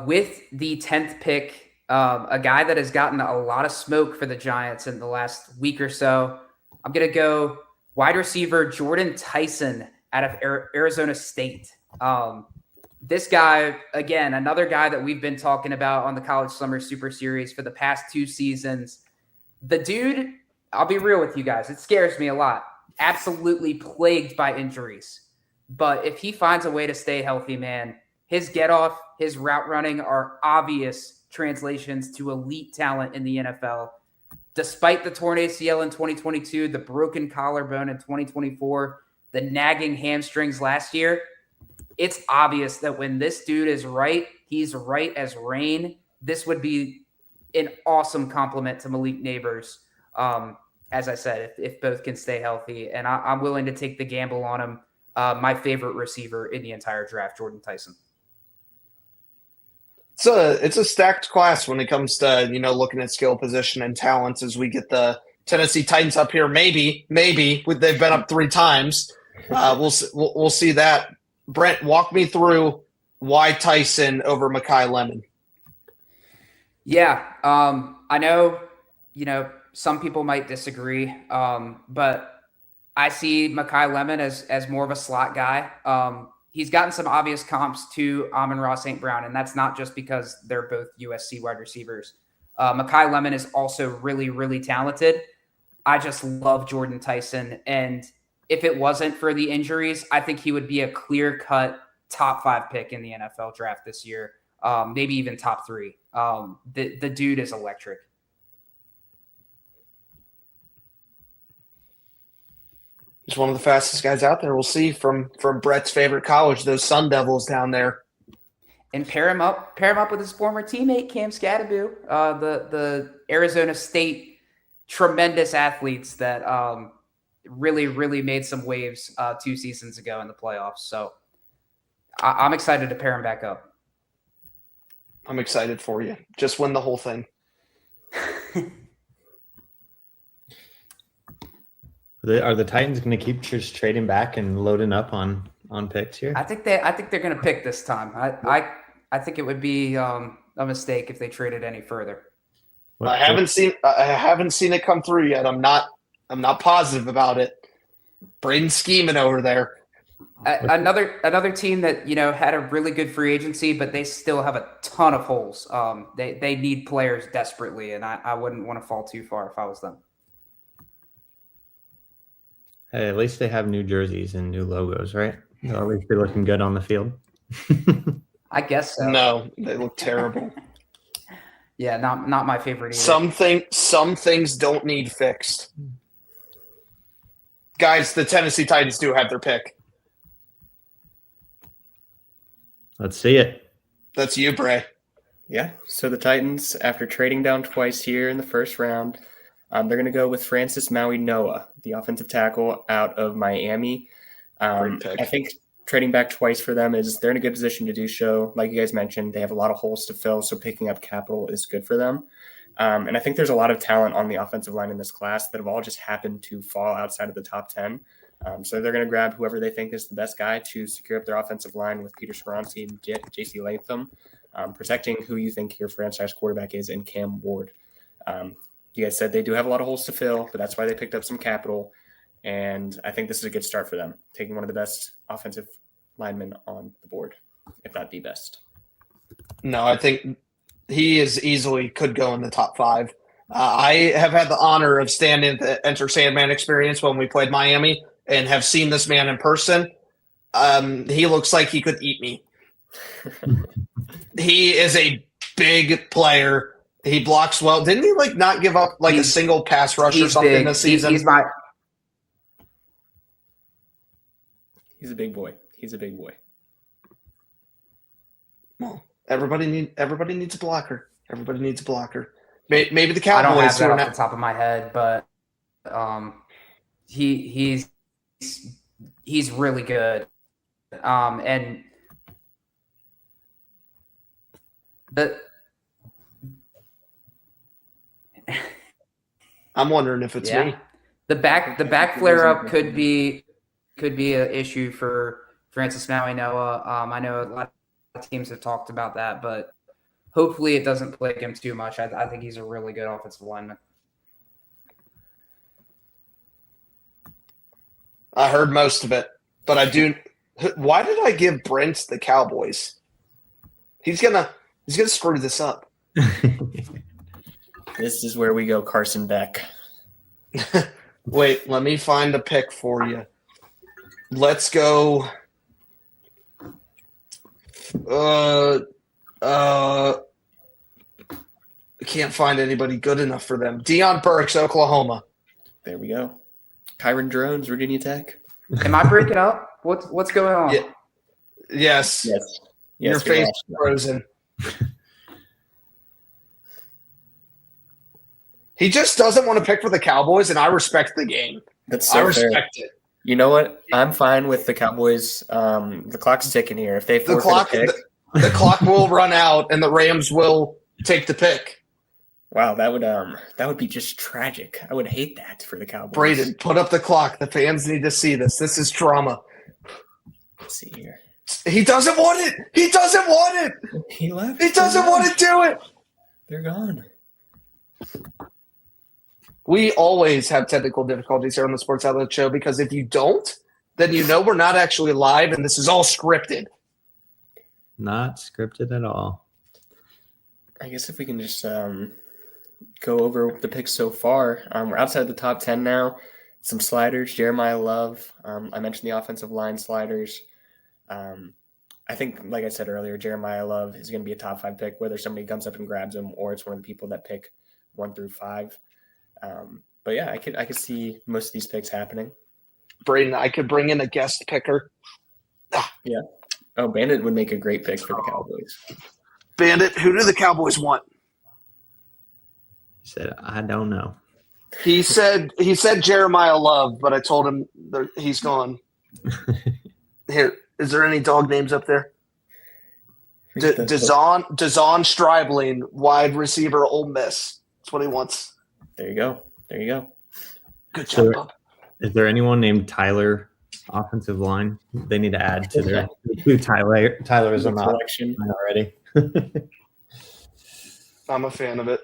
with the 10th pick, a guy that has gotten a lot of smoke for the Giants in the last week or so, I'm going to go wide receiver Jordan Tyson out of Arizona State. This guy, again, another guy that we've been talking about on the College Summer Super Series for the past 2 seasons. The dude, I'll be real with you guys, it scares me a lot. Absolutely plagued by injuries. But if he finds a way to stay healthy, man, his get off, his route running are obvious translations to elite talent in the NFL. Despite the torn ACL in 2022, the broken collarbone in 2024, the nagging hamstrings last year, it's obvious that when this dude is right, he's right as rain. This would be an awesome compliment to Malik Neighbors. As I said, if both can stay healthy, and I'm willing to take the gamble on him. My favorite receiver in the entire draft, Jordan Tyson. It's a stacked class when it comes to looking at skill position and talents. As we get the Tennessee Titans up here, maybe they've been up 3 times. We'll see that. Brent, walk me through why Tyson over Mekhi Lemon. Yeah, I know some people might disagree, but I see Mekhi Lemon as more of a slot guy. He's gotten some obvious comps to Amon-Ra St. Brown, and that's not just because they're both USC wide receivers. Mekhi Lemon is also really, really talented. I just love Jordan Tyson. And if it wasn't for the injuries, I think he would be a clear-cut top 5 pick in the NFL draft this year, maybe even top 3. The dude is electric. He's one of the fastest guys out there. We'll see from Brett's favorite college, those Sun Devils down there. And pair him up with his former teammate Cam Scadaboo, the Arizona State tremendous athletes that really, really made some waves 2 seasons ago in the playoffs. So I'm excited to pair him back up. I'm excited for you. Just win the whole thing. Are the Titans going to keep just trading back and loading up on picks here? I think they're going to pick this time. I think it would be a mistake if they traded any further. I haven't seen it come through yet. I'm not positive about it. Braden's scheming over there. Another team that had a really good free agency, but they still have a ton of holes. They need players desperately, and I wouldn't want to fall too far if I was them. Hey, at least they have new jerseys and new logos, right? They'll at least be looking good on the field. I guess so. No, they look terrible. Yeah, not my favorite either. Some things don't need fixed. Guys, the Tennessee Titans do have their pick. Let's see it. That's you, Bray. Yeah. So the Titans, after trading down twice here in the first round, they're going to go with Francis Maui Noah, the offensive tackle out of Miami. I think trading back twice for them is they're in a good position to do so. Like you guys mentioned, they have a lot of holes to fill, so picking up capital is good for them. And I think there's a lot of talent on the offensive line in this class that have all just happened to fall outside of the top 10. So they're going to grab whoever they think is the best guy to secure up their offensive line with Peter Skoronski and J.C. Latham, protecting who you think your franchise quarterback is in Cam Ward. You guys said they do have a lot of holes to fill, but that's why they picked up some capital. And I think this is a good start for them, taking one of the best offensive linemen on the board, if not the best. No, I think he is easily could go in the top 5. I have had the honor of standing at the Enter Sandman experience when we played Miami and have seen this man in person. He looks like he could eat me. He is a big player. He blocks well. Didn't he not give up a single pass rush or something big. this season? He's a big boy. He's a big boy. Well, everybody needs a blocker. Everybody needs a blocker. Maybe the Cowboys. I don't have that off the top of my head, but he's really good. And I'm wondering if it's me. The back flare up could be an issue for Francis Maui Noah. I know a lot of teams have talked about that, but hopefully it doesn't plague him too much. I think he's a really good offensive lineman. I heard most of it, but I do. Why did I give Brent the Cowboys? He's gonna screw this up. This is where we go Carson Beck. Wait, let me find a pick for you. Let's go. I can't find anybody good enough for them. Deion Burks, Oklahoma. There we go. Kyron Drones, Virginia Tech. Am I breaking up? What's going on? Yeah. Yes. Your face is frozen. He just doesn't want to pick for the Cowboys, and I respect the game. That's so I respect fair. it. You know what? I'm fine with the Cowboys. The clock's ticking here. If they forfeit the clock will run out, and the Rams will take the pick. Wow, that would be just tragic. I would hate that for the Cowboys. Braden, put up the clock. The fans need to see this. This is drama. Let's see here. He doesn't want it. He doesn't want it. He left. He doesn't want to do it. They're gone. We always have technical difficulties here on the Sports Outlet Show because if you don't, then you know we're not actually live and this is all scripted. Not scripted at all. I guess if we can just go over the picks so far. We're outside the top 10 now. Some sliders, Jeremiah Love. I mentioned the offensive line sliders. I think, like I said earlier, Jeremiah Love is going to be a top 5 pick, whether somebody comes up and grabs him or it's one of the people that pick 1 through 5. But yeah, I could see most of these picks happening. Braden, I could bring in a guest picker. Yeah. Oh, Bandit would make a great pick for the Cowboys. Bandit, who do the Cowboys want? He said, I don't know. He said Jeremiah Love, but I told him he's gone. Here, is there any dog names up there? Dazon Stribling, wide receiver, Ole Miss. That's what he wants. There you go. Good job, Bob. Is there anyone named Tyler, offensive line? They need to add to their two Tylers are not selection already. I'm a fan of it.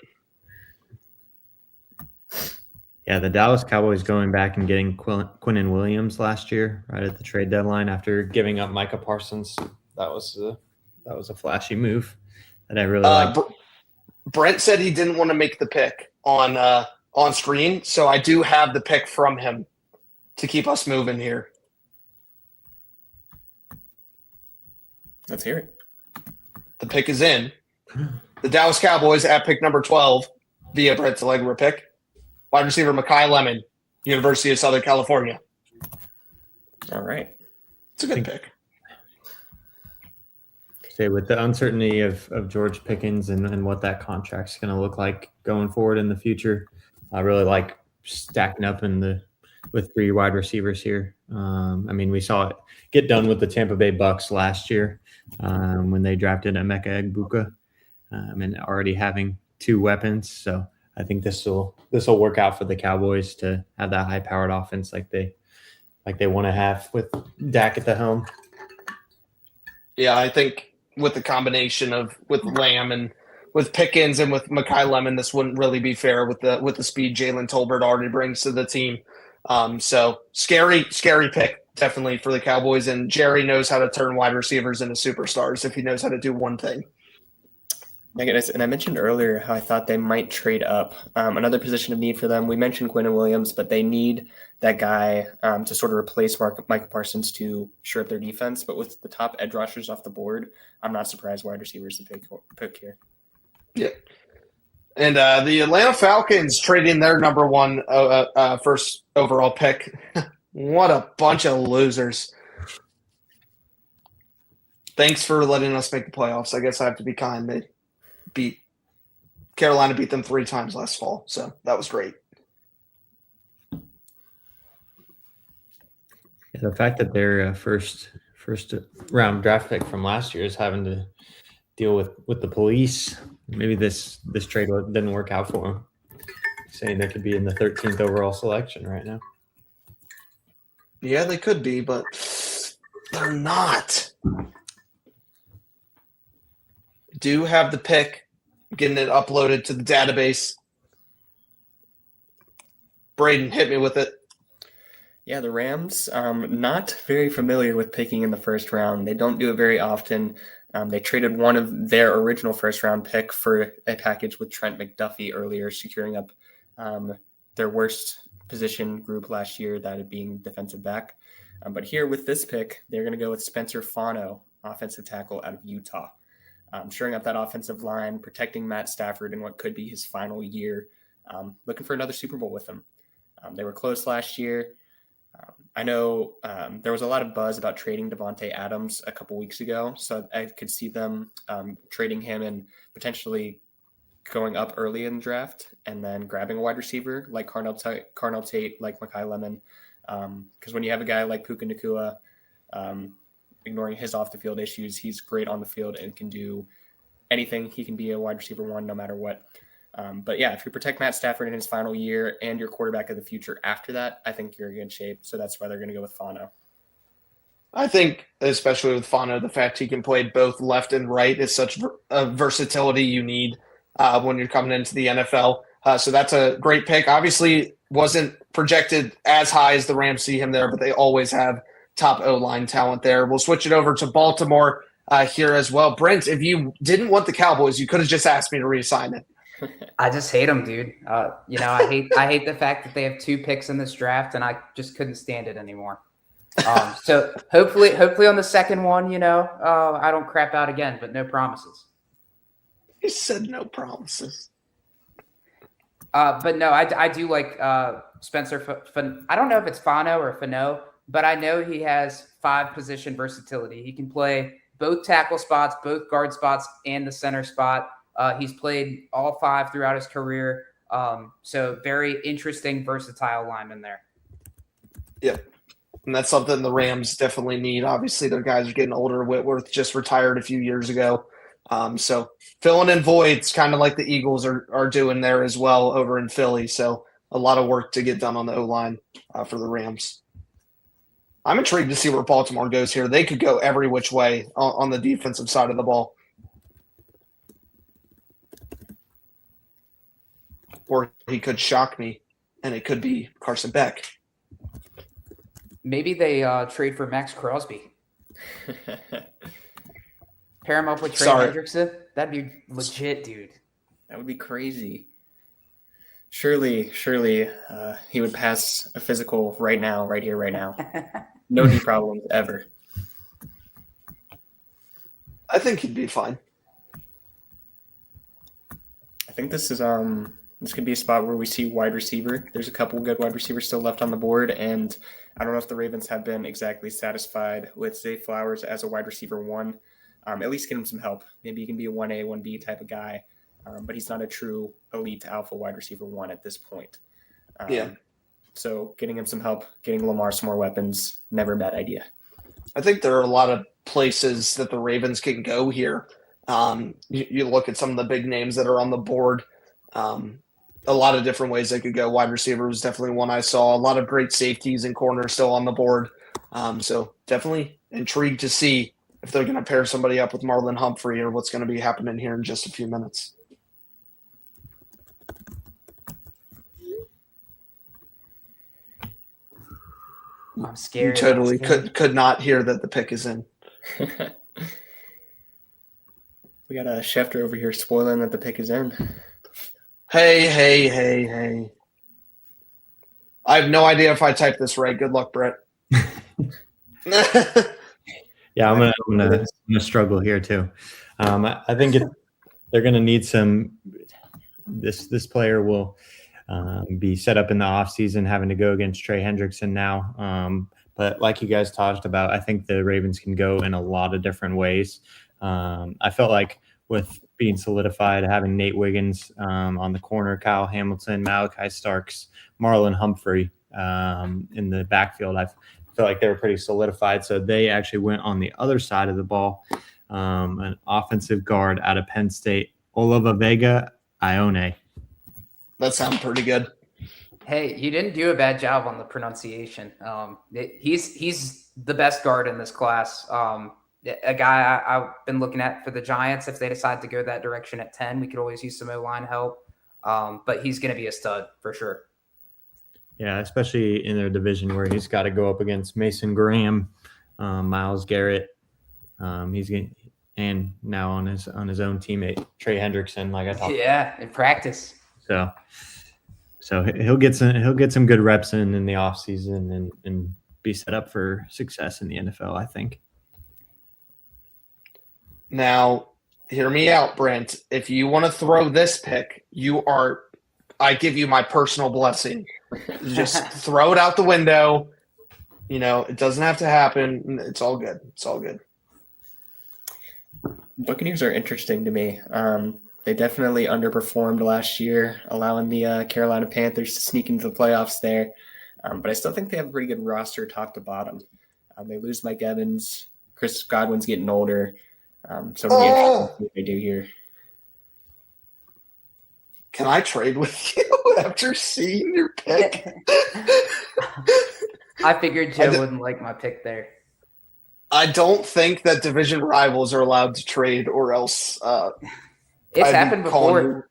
Yeah, the Dallas Cowboys going back and getting Quinnen Williams last year, right at the trade deadline after giving up Micah Parsons. That was a flashy move that I really liked. Brent said he didn't want to make the pick on screen, so I do have the pick from him to keep us moving here. Let's hear it. The pick is in. The Dallas Cowboys at pick number 12 via Brent's Allegra pick. Wide receiver Mekhi Lemon, University of Southern California. All right. It's a good pick. Say with the uncertainty of George Pickens and what that contract's going to look like going forward in the future, I really like stacking up with 3 wide receivers here. We saw it get done with the Tampa Bay Bucks last year when they drafted Emeka Egbuka and already having 2 weapons. So I think this will work out for the Cowboys to have that high-powered offense like they want to have with Dak at the helm. Yeah, I think with the combination with Lamb and with Pickens and with Mekhi Lemon, this wouldn't really be fair with the speed Jalen Tolbert already brings to the team. So scary pick definitely for the Cowboys. And Jerry knows how to turn wide receivers into superstars if he knows how to do one thing. And I mentioned earlier how I thought they might trade up. Another position of need for them, we mentioned Quinnen Williams, but they need that guy to sort of replace Micah Parsons to shore up their defense. But with the top edge rushers off the board, I'm not surprised wide receivers to pick here. Yeah. And the Atlanta Falcons trading their number 1 first overall pick. What a bunch of losers. Thanks for letting us make the playoffs. I guess I have to be kind. Carolina beat them 3 times last fall, so that was great. Yeah, the fact that their first round draft pick from last year is having to deal with the police. Maybe this trade didn't work out for them. Saying they could be in the 13th overall selection right now. Yeah, they could be, but they're not. Do have the pick, getting it uploaded to the database. Braden, hit me with it. Yeah, the Rams, not very familiar with picking in the first round. They don't do it very often. They traded one of their original first-round pick for a package with Trent McDuffie earlier, securing up their worst position group last year, that being defensive back. But here with this pick, they're going to go with Spencer Fano, offensive tackle out of Utah. Shoring up that offensive line, protecting Matt Stafford in what could be his final year, looking for another Super Bowl with him. They were close last year. I know there was a lot of buzz about trading Devontae Adams a couple weeks ago, so I could see them trading him and potentially going up early in the draft and then grabbing a wide receiver like Carnell Tate, like Mekhi Lemon. Because when you have a guy like Puka Nacua, ignoring his off-the-field issues, he's great on the field and can do anything. He can be a wide receiver 1 no matter what. But yeah, if you protect Matt Stafford in his final year and your quarterback of the future after that, I think you're in good shape. So that's why they're going to go with Fano. I think, especially with Fano, the fact he can play both left and right is such a versatility you need when you're coming into the NFL. So that's a great pick. Obviously, wasn't projected as high as the Rams see him there, but they always have top O-line talent there. We'll switch it over to Baltimore here as well. Brent, if you didn't want the Cowboys, you could have just asked me to reassign it. I just hate them, dude. I hate the fact that they have 2 picks in this draft, and I just couldn't stand it anymore. So hopefully on the second one, I don't crap out again, but no promises. He said no promises. But no, I do like Spencer. I don't know if it's Fano or Fano, but I know he has 5 position versatility. He can play both tackle spots, both guard spots, and the center spot. He's played all 5 throughout his career. So very interesting, versatile lineman there. Yep. And that's something the Rams definitely need. Obviously, their guys are getting older. Whitworth just retired a few years ago. So filling in voids, kind of like the Eagles are doing there as well over in Philly. So a lot of work to get done on the O-line for the Rams. I'm intrigued to see where Baltimore goes here. They could go every which way on the defensive side of the ball. Or he could shock me, and it could be Carson Beck. Maybe they trade for Max Crosby. Pair him up with Trey Hendrickson. That'd be legit, dude. That would be crazy. Surely, he would pass a physical right now, right here, right now. No knee problems ever. I think he'd be fine. I think this is this could be a spot where we see wide receiver. There's a couple good wide receivers still left on the board, and I don't know if the Ravens have been exactly satisfied with Zay Flowers as a wide receiver 1. At least get him some help. Maybe he can be a 1A, 1B type of guy, but he's not a true elite alpha wide receiver 1 at this point. So getting him some help, getting Lamar some more weapons, never a bad idea. I think there are a lot of places that the Ravens can go here. You look at some of the big names that are on the board. A lot of different ways they could go. Wide receiver was definitely one I saw. A lot of great safeties and corners still on the board. So definitely intrigued to see if they're going to pair somebody up with Marlon Humphrey or what's going to be happening here in just a few minutes. I'm scared. You totally could not hear that the pick is in. We got a Schefter over here spoiling that the pick is in. Hey. I have no idea if I typed this right. Good luck, Brett. Yeah, I'm gonna struggle here too. I think they're gonna need some. This player will be set up in the offseason having to go against Trey Hendrickson now. But like you guys talked about, I think the Ravens can go in a lot of different ways. I felt like with being solidified, having Nate Wiggins on the corner, Kyle Hamilton, Malachi Starks, Marlon Humphrey in the backfield, I feel like they were pretty solidified. So they actually went on the other side of the ball, an offensive guard out of Penn State, Olavavega Ione. That sounds pretty good. Hey, you didn't do a bad job on the pronunciation. He's the best guard in this class. A guy I've been looking at for the Giants. If they decide to go that direction at 10, we could always use some O-line help. But he's going to be a stud for sure. Yeah, especially in their division where he's got to go up against Mason Graham, Myles Garrett. And now on his own teammate Trey Hendrickson, like I talked. Yeah, in practice. So he'll get some good reps in the offseason and be set up for success in the NFL, I think. Now, hear me out, Brent. If you want to throw this pick, I give you my personal blessing. Just throw it out the window. It doesn't have to happen. It's all good. It's all good. Buccaneers are interesting to me. They definitely underperformed last year, allowing the Carolina Panthers to sneak into the playoffs there. But I still think they have a pretty good roster top to bottom. They lose Mike Evans. Chris Godwin's getting older. So it'll be interesting to see what they do here. Can I trade with you after seeing your pick? I figured Joe wouldn't like my pick there. I don't think that division rivals are allowed to trade, or else it's happened before.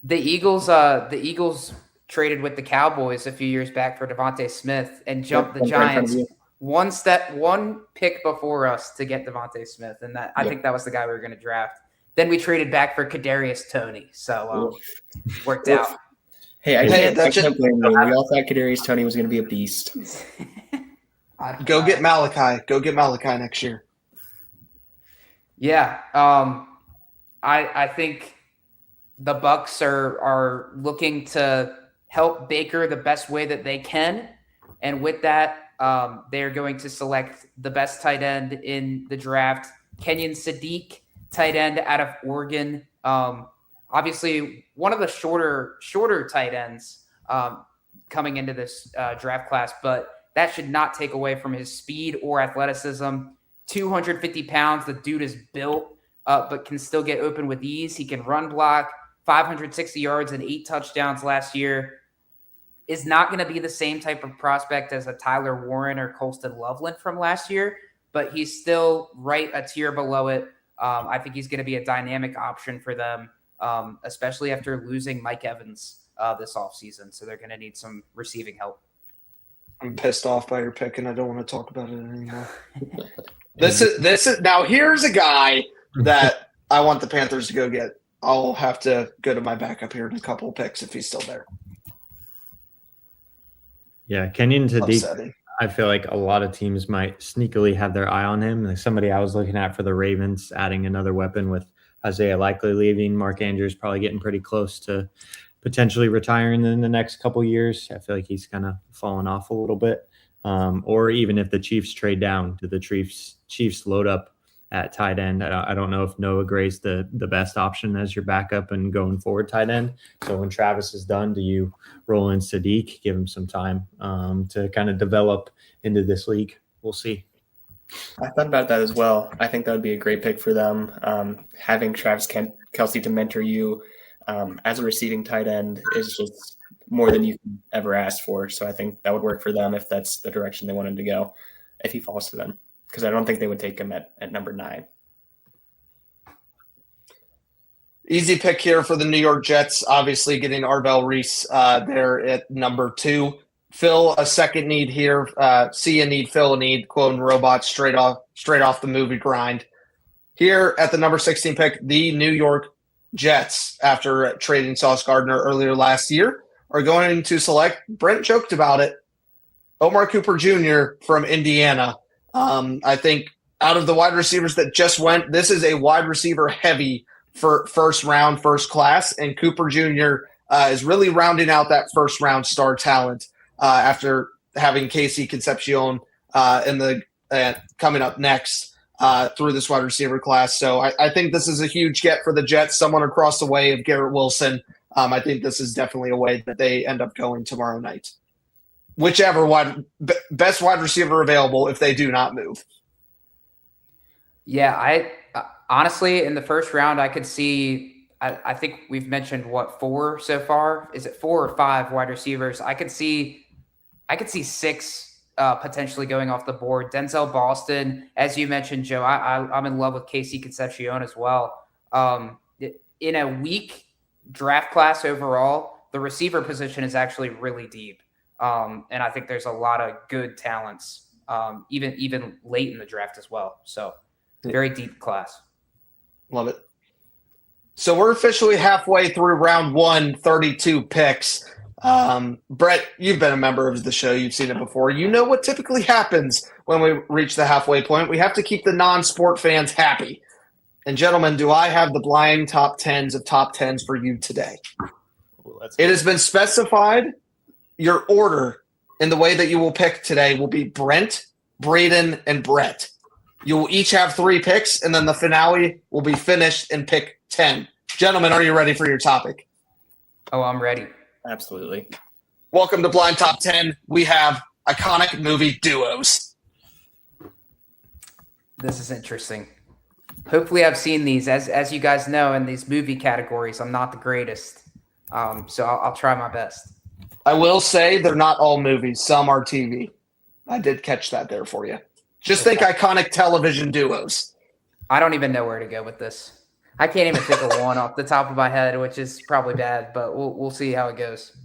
The Eagles traded with the Cowboys a few years back for Devontae Smith and jumped the Giants one pick before us to get Devontae Smith, and I think that was the guy we were going to draft. then we traded back for Kadarius Toney. So worked out. Hey, I Hey, can't blame you. We all thought Kadarius Toney was going to be a beast. Go get Malachi. Go get Malachi next year. Yeah. I think the Bucs are looking to help Baker the best way that they can. And with that, they're going to select the best tight end in the draft, Kenyon Sadiq, tight end out of Oregon. Obviously, one of the shorter tight ends coming into this draft class, but that should not take away from his speed or athleticism. 250 pounds, the dude is built, but can still get open with ease. He can run block, 560 yards and 8 touchdowns last year. Is not going to be the same type of prospect as a Tyler Warren or Colston Loveland from last year, but he's still right a tier below it. I think he's going to be a dynamic option for them, especially after losing Mike Evans this offseason. So they're going to need some receiving help. I'm pissed off by your pick, and I don't want to talk about it anymore. This is now. Here's a guy that I want the Panthers to go get. I'll have to go to my backup here in a couple of picks if he's still there. Yeah, Kenyon Sadiq. Upsetting. I feel like a lot of teams might sneakily have their eye on him. Like somebody I was looking at for the Ravens, adding another weapon with Isaiah likely leaving. Mark Andrews probably getting pretty close to potentially retiring in the next couple of years. I feel like he's kind of fallen off a little bit. Or even if the Chiefs trade down, do the Chiefs load up at tight end? I don't know if Noah Gray's the best option as your backup and going forward tight end. So when Travis is done, do you roll in Sadiq, give him some time to kind of develop into this league? We'll see. I thought about that as well. I think that would be a great pick for them. Having Travis Kelce to mentor you as a receiving tight end is just more than you can ever ask for. So I think that would work for them if that's the direction they wanted to go, if he falls to them. Because I don't think they would take him at number 9. Easy pick here for the New York Jets. Obviously, getting Arvell Reese there at number 2. Fill a second need here. See a need, fill a need. Quoting robots straight off the movie Grind. Here at the number 16 pick, the New York Jets, after trading Sauce Gardner earlier last year, are going to select. Brent joked about it. Omar Cooper Jr. from Indiana. I think out of the wide receivers that just went, this is a wide receiver heavy for first round, first class, and Cooper Jr. Is really rounding out that first round star talent after having Casey Concepcion coming up next through this wide receiver class. So I think this is a huge get for the Jets, someone across the way of Garrett Wilson. I think this is definitely a way that they end up going tomorrow night. Whichever best wide receiver available if they do not move. Yeah, I honestly, in the first round, I could see, I think we've mentioned, 4 so far? Is it 4 or 5 wide receivers? I could see 6 potentially going off the board. Denzel Boston, as you mentioned, Joe, I'm in love with Casey Concepcion as well. In a weak draft class overall, the receiver position is actually really deep. And I think there's a lot of good talents, even late in the draft as well. So very deep class. Love it. So we're officially halfway through round 1, 32 picks. Brett, you've been a member of the show. You've seen it before. You know what typically happens when we reach the halfway point. We have to keep the non-sport fans happy. And gentlemen, do I have the blind top 10s of top 10s for you today? It has been specified. Your order in the way that you will pick today will be Brent, Braden, and Brett. You will each have 3 picks, and then the finale will be finished in pick 10. Gentlemen, are you ready for your topic? Oh, I'm ready. Absolutely. Welcome to Blind Top 10. We have iconic movie duos. This is interesting. Hopefully I've seen these. As you guys know, in these movie categories, I'm not the greatest. So I'll try my best. I will say they're not all movies. Some are TV. I did catch that there for you. Just think iconic television duos. I don't even know where to go with this. I can't even think of one off the top of my head, which is probably bad, but we'll see how it goes.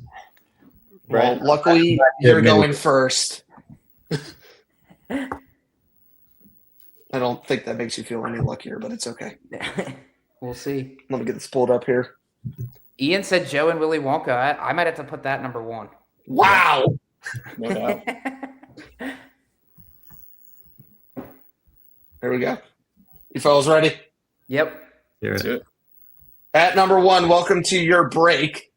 Well, luckily you're going first. I don't think that makes you feel any luckier, but it's okay. We'll see. Let me get this pulled up here. Ian said Joe and Willy Wonka. I might have to put that number 1. Wow. No doubt. Here we go. You fellas ready? Yep. Let's do it. At number 1, welcome to your break.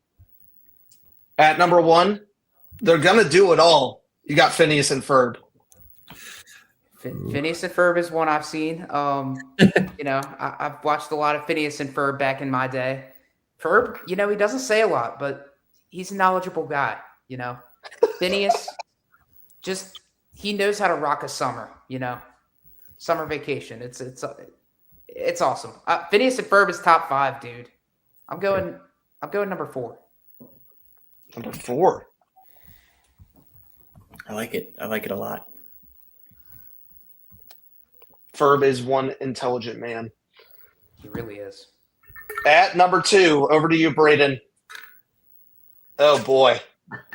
At number 1, they're going to do it all. You got Phineas and Ferb. Phineas and Ferb is one I've seen. I've watched a lot of Phineas and Ferb back in my day. Ferb, he doesn't say a lot, but he's a knowledgeable guy. Phineas, he knows how to rock a summer. Summer vacation. It's awesome. Phineas and Ferb is top 5, dude. I'm going number 4. Number 4. I like it. I like it a lot. Ferb is one intelligent man. He really is. At number 2, over to you, Braden. Oh, boy.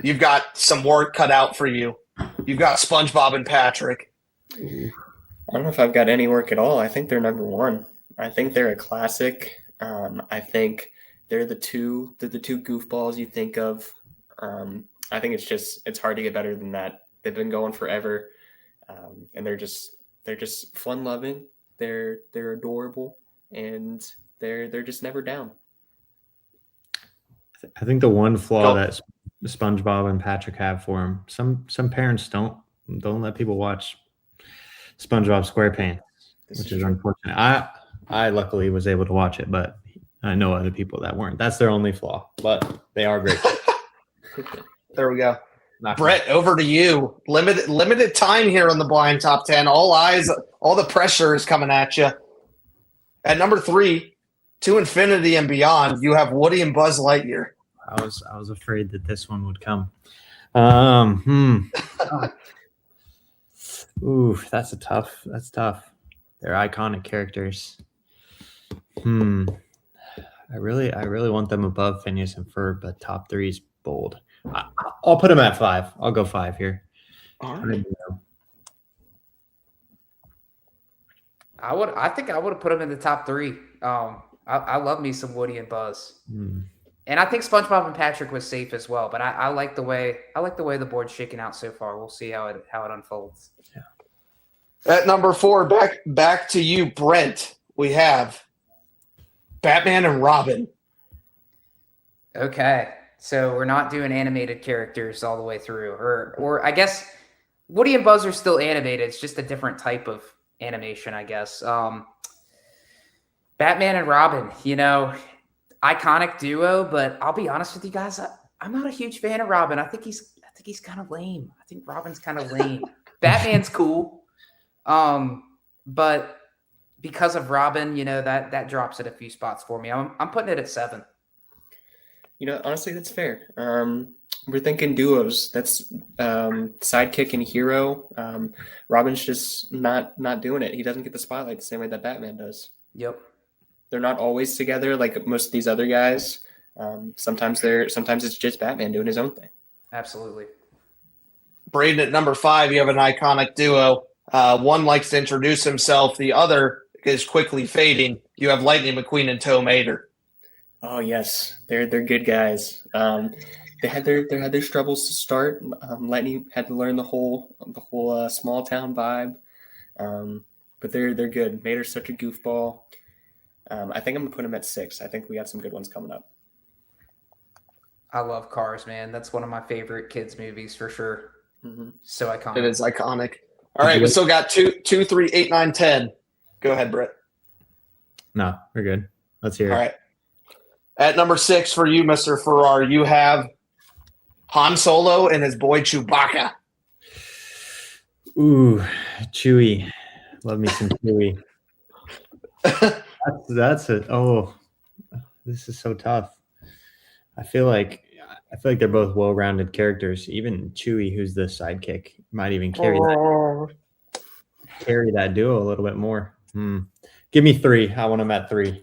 You've got some work cut out for you. You've got SpongeBob and Patrick. I don't know if I've got any work at all. I think they're number 1. I think they're a classic. I think they're the two goofballs you think of. I think it's hard to get better than that. They've been going forever. And they're just fun loving. They're adorable, and they're just never down. I think the one flaw that SpongeBob and Patrick have for them, some parents don't let people watch SpongeBob SquarePants, which is unfortunate. I luckily was able to watch it, but I know other people that weren't. That's their only flaw, but they are great. There we go. Brett, over to you. Limited time here on the blind top 10. All eyes, all the pressure is coming at you. At number 3, to infinity and beyond, you have Woody and Buzz Lightyear. I was afraid that this one would come. Ooh, that's tough. They're iconic characters. I really want them above Phineas and Ferb, but top 3 is bold. I'll put them at 5. I'll go 5 here. All right. I think I would have put them in the top 3. I love me some Woody and Buzz. And I think SpongeBob and Patrick was safe as well, but I like the way the board's shaking out so far. We'll see how it unfolds. Yeah. At number 4, back to you, Brent. We have Batman and Robin. Okay, so we're not doing animated characters all the way through, or I guess Woody and Buzz are still animated. It's just a different type of animation, I guess. Batman and Robin, iconic duo, but I'll be honest with you guys, I'm not a huge fan of Robin. I think he's kind of lame. I think Robin's kind of lame. Batman's cool, but because of Robin, that drops it a few spots for me. I'm putting it at 7. Honestly, that's fair. We're thinking duos. That's sidekick and hero. Robin's just not doing it. He doesn't get the spotlight the same way that Batman does. Yep. They're not always together like most of these other guys. Sometimes it's just Batman doing his own thing. Absolutely. Braden, at number 5, you have an iconic duo. One likes to introduce himself. The other is quickly fading. You have Lightning McQueen and Tow Mater. Oh yes, they're good guys. They had their struggles to start. Lightning had to learn the whole small town vibe, but they're good. Mater's such a goofball. I think I'm gonna put him at 6. I think we got some good ones coming up. I love Cars, man. That's one of my favorite kids movies for sure. So iconic. It is iconic. All right, we still got 2, 3, 8, 9, 10. Go ahead, Brett. No, we're good. Let's hear it. All right. At number 6 for you, Mr. Farrar, you have Han Solo and his boy Chewbacca. Ooh, Chewie. Love me some Chewie. This is so tough. I feel like they're both well-rounded characters. Even Chewie, who's the sidekick, might even carry that duo a little bit more. Give me 3. I want them at 3.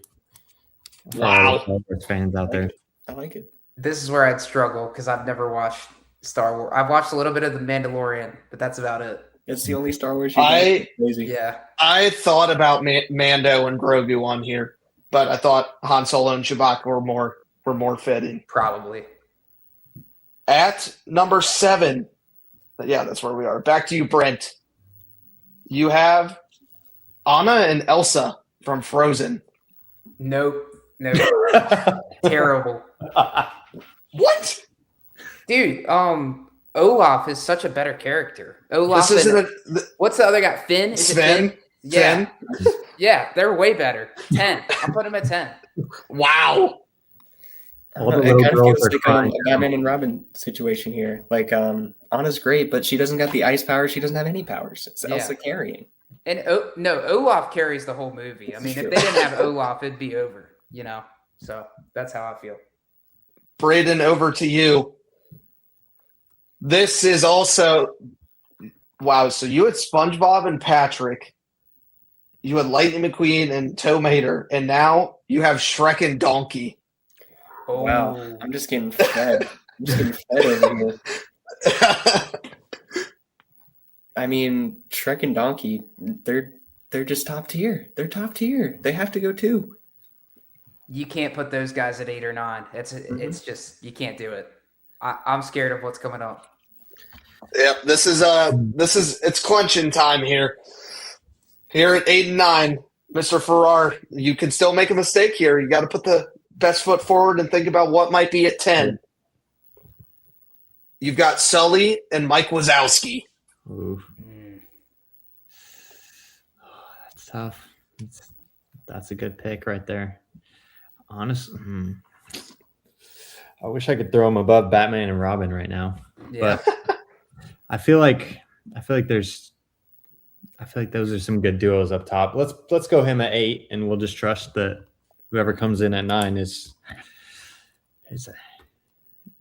Wow. Fans out there. I like it. This is where I'd struggle because I've never watched Star Wars. I've watched a little bit of The Mandalorian, but that's about it. It's the only Star Wars. I crazy. Yeah. thought about Mando and Grogu on here, but I thought Han Solo and Chewbacca were more fitting. Probably. At number 7, yeah, that's where we are. Back to you, Brent. You have Anna and Elsa from Frozen. Nope. Terrible. What? Dude, Olaf is such a better character. Olaf This isn't what's the other guy? Finn? Is it Sven. Finn? Yeah. Finn? Yeah, they're way better. 10. I'll put them at 10. Wow. All the It little kind of girls feels are like crying. a Batman and Robin situation here. Like, Anna's great, but she doesn't got the ice power. She doesn't have any powers. It's Yeah. Elsa carrying. And Olaf carries the whole movie. I mean, if they didn't have Olaf, it'd be over, So that's how I feel. Braden, over to you. This is also wow. So you had SpongeBob and Patrick. You had Lightning McQueen and Tow Mater, and now you have Shrek and Donkey. Oh. Wow. I'm just getting fed. I'm just getting fed over here. I mean, Shrek and Donkey, they're just top tier. They're top tier. They have to go too. You can't put those guys at 8 or 9. It's just you can't do it. I'm scared of what's coming up. Yep, this is it's clenching time here. Here at 8 and 9, Mr. Farrar, you can still make a mistake here. You got to put the best foot forward and think about what might be at 10. You've got Sully and Mike Wazowski. Ooh. That's tough. That's a good pick right there. Honestly, I wish I could throw him above Batman and Robin right now. Yeah. But I feel like those are some good duos up top. Let's go him at 8, and we'll just trust that whoever comes in at 9 is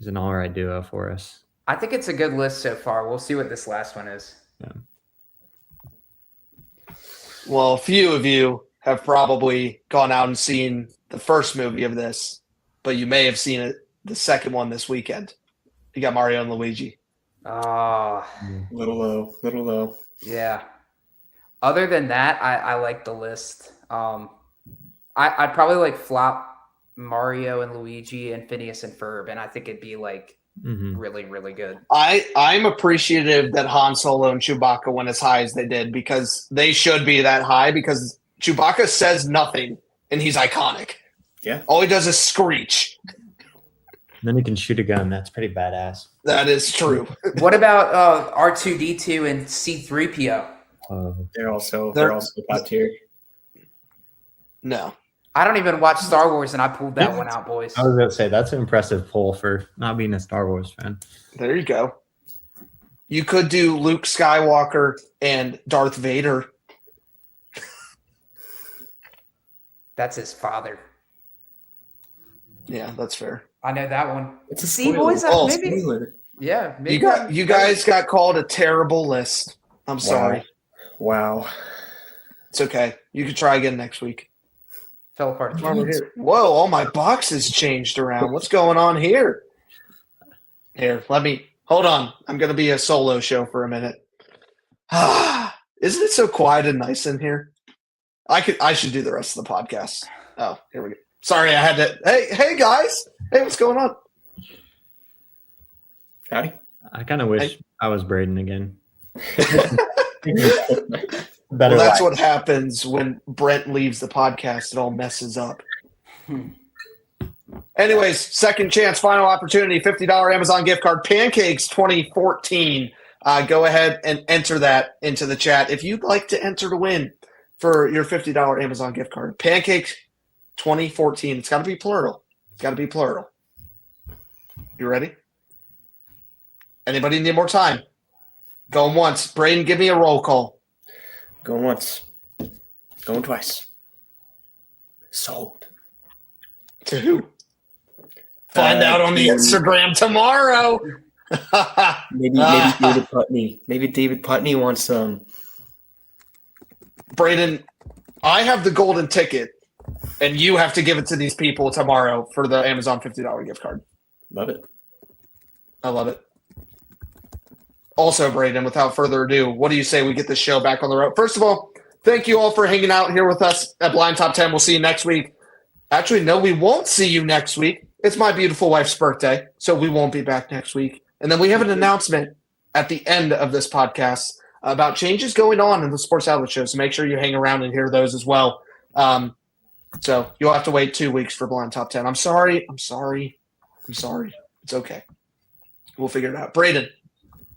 an all right duo for us. I think it's a good list so far. We'll see what this last one is. Yeah. Well, a few of you have probably gone out and seen the first movie of this, but you may have seen the second one this weekend. You got Mario and Luigi. Oh, Little low. yeah. Other than that, I like the list. I'd probably like flop Mario and Luigi and Phineas and Ferb, and I think it'd be like really, really good. I'm appreciative that Han Solo and Chewbacca went as high as they did because they should be that high because Chewbacca says nothing and he's iconic. Yeah. All he does is screech. Then he can shoot a gun. That's pretty badass. That is true. What about R2D2 and C3PO? They're also top tier. No. I don't even watch Star Wars, and I pulled that one out, boys. I was going to say, that's an impressive pull for not being a Star Wars fan. There you go. You could do Luke Skywalker and Darth Vader. That's his father. Yeah, that's fair. I know that one. It's a See, spoiler. boys, Oh, maybe. Spoiler. Yeah, maybe You guys got called a terrible list. I'm sorry. Wow. It's okay. You can try again next week. fell apart. Whoa, all my boxes changed around. What's going on here? Here, hold on. I'm going to be a solo show for a minute. Isn't it so quiet and nice in here? I should do the rest of the podcast. Oh, here we go. Sorry, I had to. Hey guys. Hey, what's going on? Howdy. I kind of wish I was Braden again. Well, that's what happens when Brent leaves the podcast. It all messes up. Anyways, second chance, final opportunity, $50 Amazon gift card, Pancakes 2014. Go ahead and enter that into the chat if you'd like to enter to win for your $50 Amazon gift card. Pancakes 2014. It's got to be plural. You ready? Anybody need more time? Going once. Braden, give me a roll call. Going once. Going twice. Sold. To who? Find out on the Instagram tomorrow. Maybe David Putney. Maybe David Putney wants some. Braden, I have the golden ticket, and you have to give it to these people tomorrow for the Amazon $50 gift card. Love it. I love it. Also, Braden, without further ado, what do you say we get this show back on the road? First of all, thank you all for hanging out here with us at Blind Top 10. We'll see you next week. Actually, no, we won't see you next week. It's my beautiful wife's birthday, so we won't be back next week. And then we have an announcement at the end of this podcast about changes going on in the Sports Outlet show. So make sure you hang around and hear those as well. So you'll have to wait 2 weeks for Blind Top 10. I'm sorry. It's okay. We'll figure it out. Braden,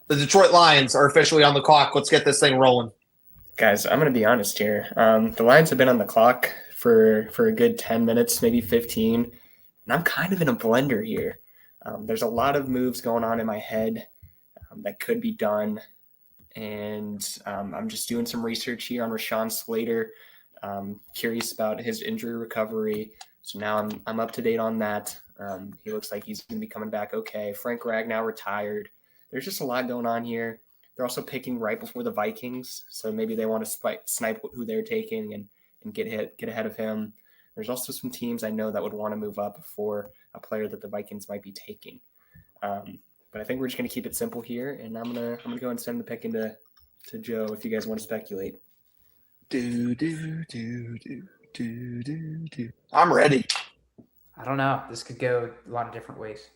the Detroit Lions are officially on the clock. Let's get this thing rolling. Guys, I'm going to be honest here. The Lions have been on the clock for a good 10 minutes, maybe 15, and I'm kind of in a blender here. There's a lot of moves going on in my head that could be done, and I'm just doing some research here on Rashawn Slater. Curious about his injury recovery, so now I'm up to date on that. He looks like he's going to be coming back okay. Frank Ragnow retired. There's just a lot going on here. They're also picking right before the Vikings, so maybe they want to snipe who they're taking and get ahead of him. There's also some teams I know that would want to move up for a player that the Vikings might be taking. But I think we're just going to keep it simple here, and I'm gonna go and send the pick into Joe if you guys want to speculate. I'm ready. I don't know. This could go a lot of different ways.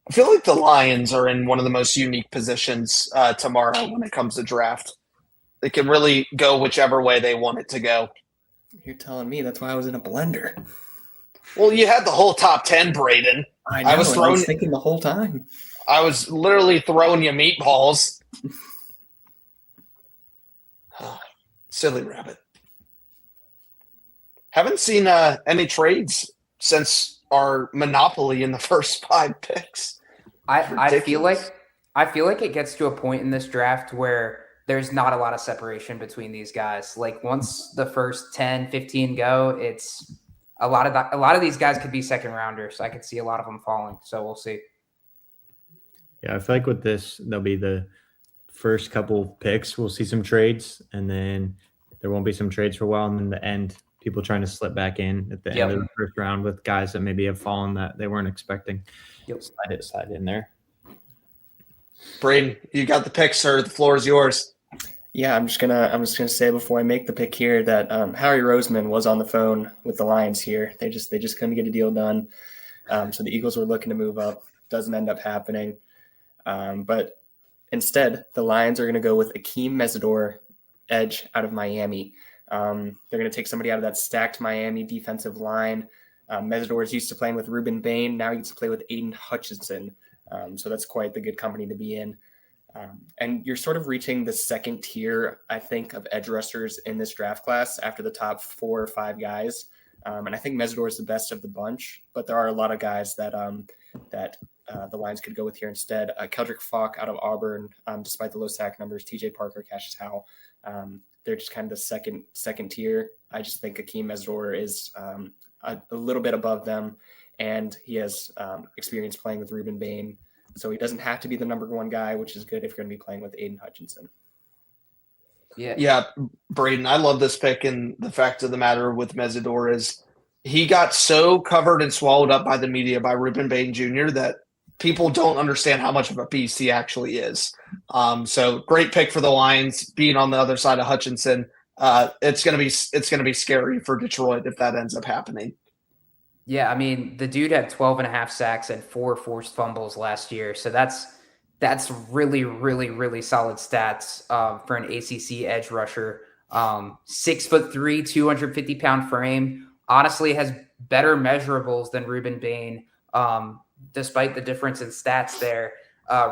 I feel like the Lions are in one of the most unique positions tomorrow when it comes to draft. They can really go whichever way they want it to go. You're telling me that's why I was in a blender. Well, you had the whole top 10, Braden. I know, I was thinking the whole time. I was literally throwing you meatballs. Silly rabbit. Haven't seen any trades since our monopoly in the first 5 picks. I feel like it gets to a point in this draft where there's not a lot of separation between these guys. Like once the first 10, 15 go, it's a lot of these guys could be second rounders. I could see a lot of them falling. So we'll see. Yeah, I feel like with this, there'll be the first couple picks. We'll see some trades, and then there won't be some trades for a while. And then the end, people trying to slip back in at the end of the first round with guys that maybe have fallen that they weren't expecting. Slide in there. Braden, you got the pick, sir. The floor is yours. Yeah, I'm just gonna say before I make the pick here that Howie Roseman was on the phone with the Lions here. They just couldn't get a deal done. So the Eagles were looking to move up. Doesn't end up happening. But instead, the Lions are going to go with Akeem Mesidor, edge out of Miami. They're going to take somebody out of that stacked Miami defensive line. Mesidor is used to playing with Ruben Bain. Now he gets to play with Aiden Hutchinson. So that's quite the good company to be in. And you're sort of reaching the second tier, I think, of edge rushers in this draft class after the top 4 or 5 guys. And I think Mesidor is the best of the bunch, but there are a lot of guys that the Lions could go with here instead. Keldrick Falk out of Auburn, despite the low sack numbers, TJ Parker, Cassius Howell. They're just kind of the second tier. I just think Akeem Mesidor is a little bit above them, and he has experience playing with Ruben Bain. So he doesn't have to be the number 1 guy, which is good if you're going to be playing with Aiden Hutchinson. Yeah, Braden, I love this pick, and the fact of the matter with Mesidor is he got so covered and swallowed up by the media by Ruben Bain Jr. that people don't understand how much of a beast he actually is. So great pick for the Lions, being on the other side of Hutchinson. It's gonna be scary for Detroit if that ends up happening. Yeah, I mean, the dude had 12 and a half sacks and 4 forced fumbles last year. So that's really, really, really solid stats for an ACC edge rusher. 6'3", 250-pound frame. Honestly, has better measurables than Ruben Bain, despite the difference in stats there.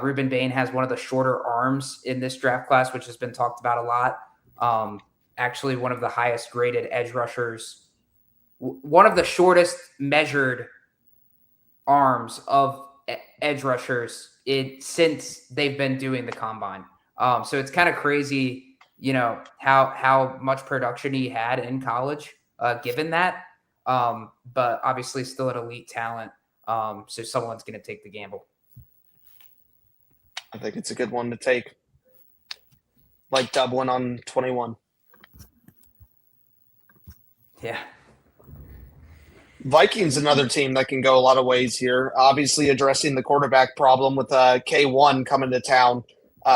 Ruben Bain has one of the shorter arms in this draft class, which has been talked about a lot. Actually, one of the highest graded edge rushers. One of the shortest measured arms of edge rushers since they've been doing the combine. So it's kind of crazy, how much production he had in college, given that. But obviously still an elite talent. So someone's going to take the gamble. I think it's a good one to take. Like Dublin on 21. Yeah. Vikings, another team that can go a lot of ways here. Obviously addressing the quarterback problem with K1 coming to town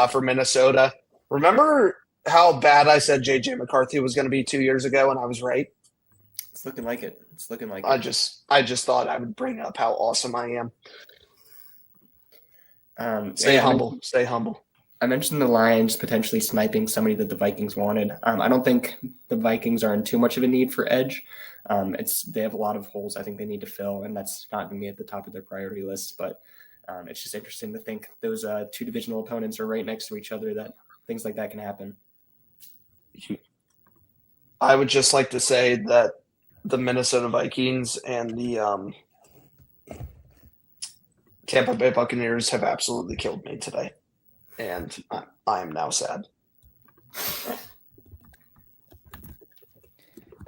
for Minnesota. Remember how bad I said J.J. McCarthy was going to be 2 years ago, and I was right? It's looking like it. It's looking like I just thought I would bring up how awesome I am. Stay humble. Stay humble. I mentioned the Lions potentially sniping somebody that the Vikings wanted. I don't think the Vikings are in too much of a need for edge. They have a lot of holes I think they need to fill, and that's not going to be at the top of their priority list. But it's just interesting to think those two divisional opponents are right next to each other, that things like that can happen. I would just like to say that the Minnesota Vikings and the Tampa Bay Buccaneers have absolutely killed me today. And I am now sad.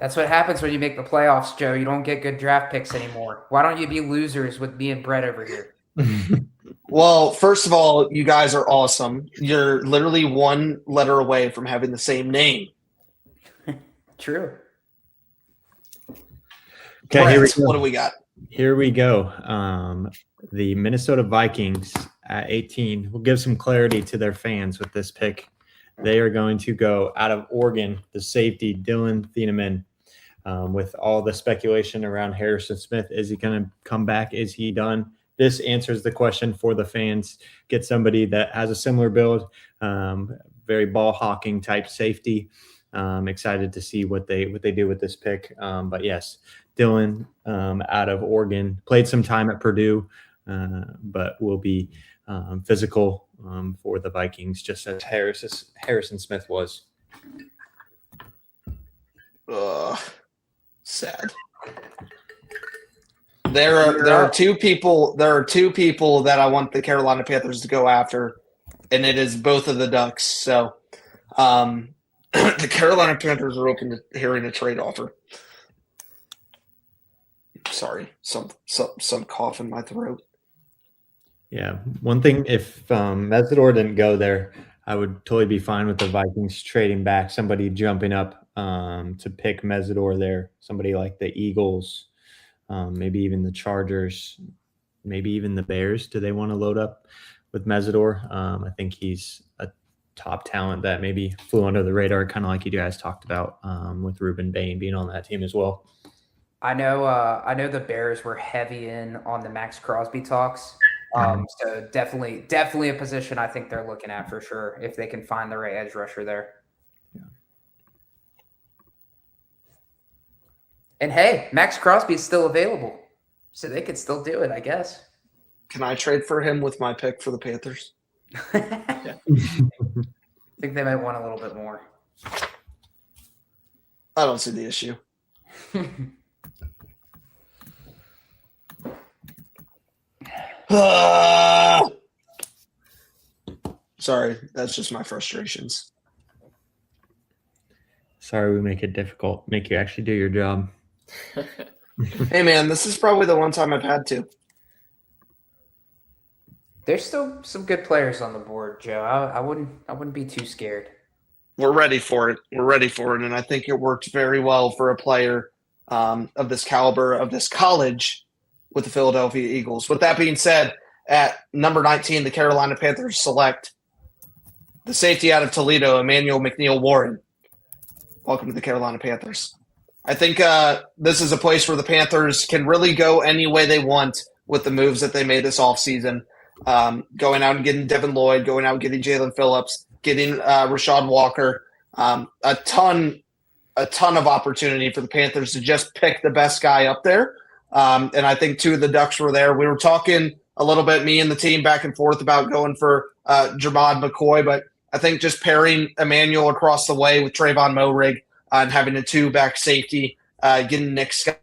That's what happens when you make the playoffs, Joe. You don't get good draft picks anymore. Why don't you be losers with me and Brett over here? Well, first of all, you guys are awesome. You're literally one letter away from having the same name. True. Okay, Brett, here we go. what do we got? Here we go. The Minnesota Vikings at 18 will give some clarity to their fans with this pick. They are going to go out of Oregon, the safety, Dylan Thieneman. With all the speculation around Harrison Smith, is he going to come back? Is he done? This answers the question for the fans. Get somebody that has a similar build, very ball hawking type safety. Excited to see what they do with this pick. But yes, Dylan out of Oregon, played some time at Purdue, but will be physical for the Vikings, just as Harrison Smith was. Sad. There are two people that I want the Carolina Panthers to go after, and it is both of the Ducks. So the Carolina Panthers are open to hearing a trade offer. Sorry, some cough in my throat. Yeah, one thing, if Mesidor didn't go there, I would totally be fine with the Vikings trading back, somebody jumping up to pick Mesidor there, somebody like the Eagles, maybe even the Chargers, maybe even the Bears. Do they want to load up with Mesidor? I think he's a top talent that maybe flew under the radar, kind of like you guys talked about with Ruben Bain being on that team as well. I know the Bears were heavy in on the Max Crosby talks. So definitely a position I think they're looking at for sure if they can find the right edge rusher there. Yeah. And hey, Max Crosby is still available, so they could still do it, I guess. Can I trade for him with my pick for the Panthers? I think they might want a little bit more. I don't see the issue. Sorry, that's just my frustrations. Sorry we make it difficult, make you actually do your job. Hey, man, this is probably the one time I've had to. There's still some good players on the board, Joe. I wouldn't be too scared. We're ready for it. And I think it worked very well for a player of this caliber, of this college, with the Philadelphia Eagles. With that being said, at number 19, the Carolina Panthers select the safety out of Toledo, Emmanuel McNeil-Warren. Welcome to the Carolina Panthers. I think this is a place where the Panthers can really go any way they want with the moves that they made this offseason. Going out and getting Devin Lloyd, going out and getting Jalen Phillips, getting Rashad Walker. A ton of opportunity for the Panthers to just pick the best guy up there. And I think two of the Ducks were there. We were talking a little bit, me and the team, back and forth about going for Jermod McCoy, but I think just pairing Emmanuel across the way with Trayvon Moehrig and having a two-back safety, getting Nick Scott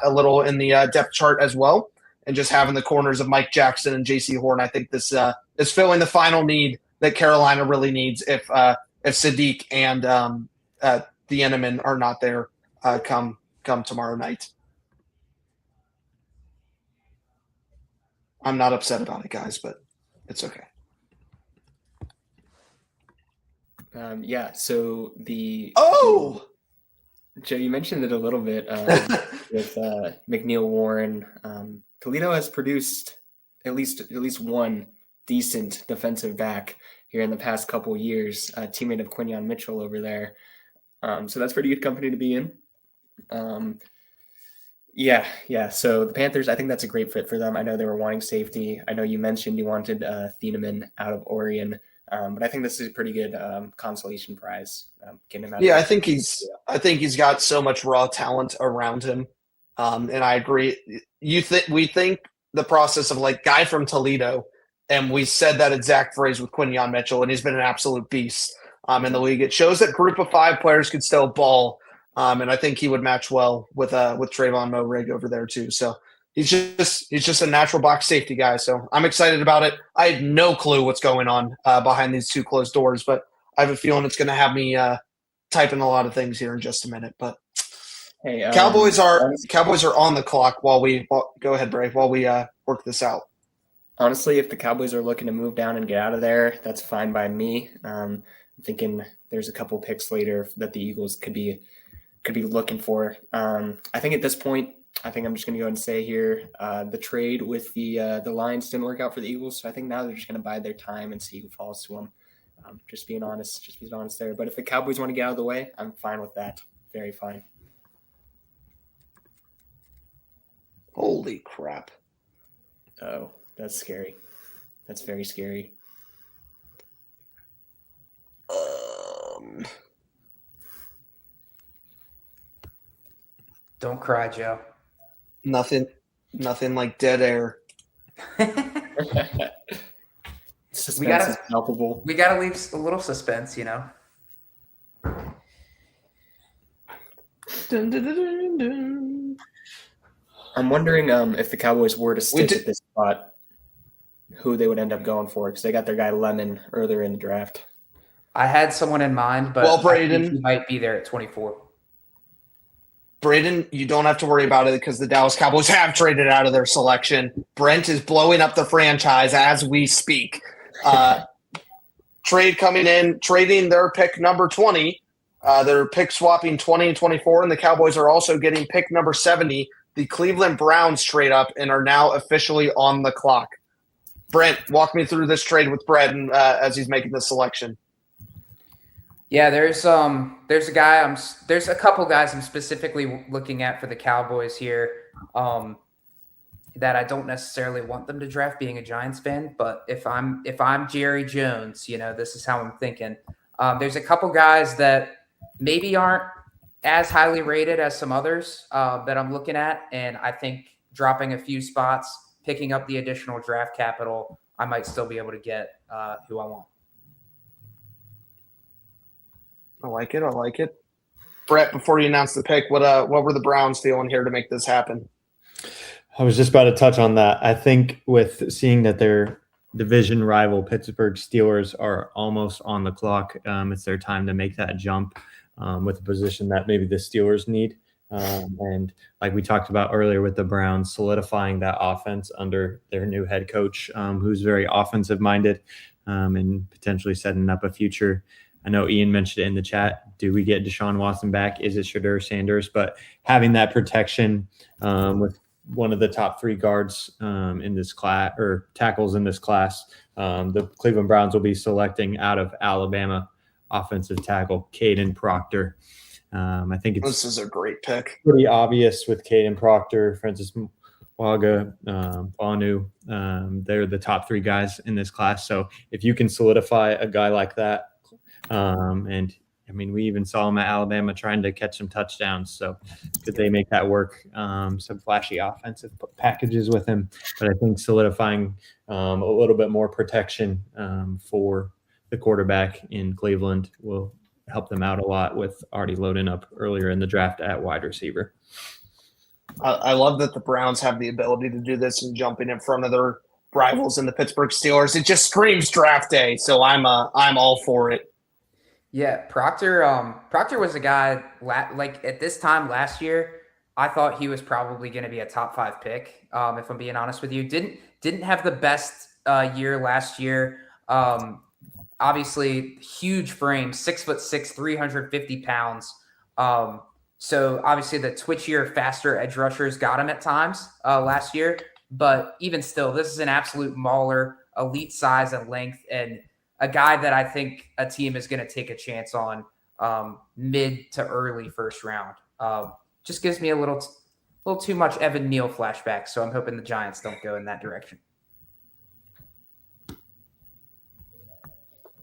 a little in the depth chart as well, and just having the corners of Mike Jackson and J.C. Horn. I think this is filling the final need that Carolina really needs if Sadiq and the Eneman are not there come tomorrow night. I'm not upset about it, guys, but it's okay. So Joe, you mentioned it a little bit with McNeil Warren. Toledo has produced at least one decent defensive back here in the past couple of years, a teammate of Quinyon Mitchell over there. So that's pretty good company to be in. Yeah. So the Panthers, I think that's a great fit for them. I know they were wanting safety. I know you mentioned you wanted Thieneman out of Oregon, but I think this is a pretty good consolation prize. Getting him out. Yeah, of I think he's got so much raw talent around him, and I agree. We think the process of like guy from Toledo, and we said that exact phrase with Quinyon Mitchell, and he's been an absolute beast in the league. It shows that group of 5 players could still ball, and I think he would match well with Trayvon Moehrig over there too. So he's just a natural box safety guy. So I'm excited about it. I had no clue what's going on behind these 2 closed doors, but I have a feeling it's going to have me typing a lot of things here in just a minute. But Hey, Cowboys are on the clock while go ahead, Bray, while we work this out. Honestly, if the Cowboys are looking to move down and get out of there, that's fine by me. I'm thinking there's a couple picks later that the Eagles could be looking for. I think at this point, I think I'm just going to go ahead and say here, the trade with the Lions didn't work out for the Eagles, so I think now they're just going to bide their time and see who falls to them. Just being honest there. But if the Cowboys want to get out of the way, I'm fine with that. Very fine. Holy crap. Oh, that's scary. That's very scary. Don't cry, Joe. Nothing like dead air. Suspense is palpable. We gotta leave a little suspense, you know. Dun, dun, dun, dun, dun. I'm wondering if the Cowboys were to stick at this spot, who they would end up going for, because they got their guy Lemon earlier in the draft. I had someone in mind, but well, Braden, I think he might be there at 24. Braden, you don't have to worry about it because the Dallas Cowboys have traded out of their selection. Brent is blowing up the franchise as we speak. Trade coming in, trading their pick number 20. They're pick swapping 20 and 24, and the Cowboys are also getting pick number 70. The Cleveland Browns trade up and are now officially on the clock. Brent, walk me through this trade with Brett as he's making the selection. Yeah, there's a couple guys I'm specifically looking at for the Cowboys here that I don't necessarily want them to draft, being a Giants fan. But if I'm Jerry Jones, you know, this is how I'm thinking. There's a couple guys that maybe aren't as highly rated as some others that I'm looking at, and I think dropping a few spots, picking up the additional draft capital, I might still be able to get who I want. I like it. Brett, before you announce the pick, what were the Browns feeling here to make this happen? I was just about to touch on that. I think with seeing that their division rival Pittsburgh Steelers are almost on the clock, it's their time to make that jump with a position that maybe the Steelers need. And like we talked about earlier with the Browns, solidifying that offense under their new head coach, who's very offensive minded and potentially setting up a future. I know Ian mentioned it in the chat. Do we get Deshaun Watson back? Is it Shadur Sanders? But having that protection with one of the top 3 guards in this class, or tackles in this class, the Cleveland Browns will be selecting out of Alabama offensive tackle Caden Proctor. I think this is a great pick. Pretty obvious with Caden Proctor, Francis Waga, Banu. They're the top 3 guys in this class. So if you can solidify a guy like that, and I mean, we even saw him at Alabama trying to catch some touchdowns. So could they make that work? Some flashy offensive packages with him, but I think solidifying a little bit more protection for the quarterback in Cleveland will help them out a lot with already loading up earlier in the draft at wide receiver. I love that the Browns have the ability to do this and jumping in front of their rivals in the Pittsburgh Steelers. It just screams draft day, so I'm all for it. Yeah, Proctor was a guy like at this time last year, I thought he was probably going to be a top 5 pick. If I'm being honest with you, didn't have the best year last year. Obviously, huge frame, 6'6", 350 pounds. So obviously the twitchier, faster edge rushers got him at times last year. But even still, this is an absolute mauler, elite size and length, and a guy that I think a team is going to take a chance on mid to early first round. Just gives me a little little too much Evan Neal flashbacks, so I'm hoping the Giants don't go in that direction.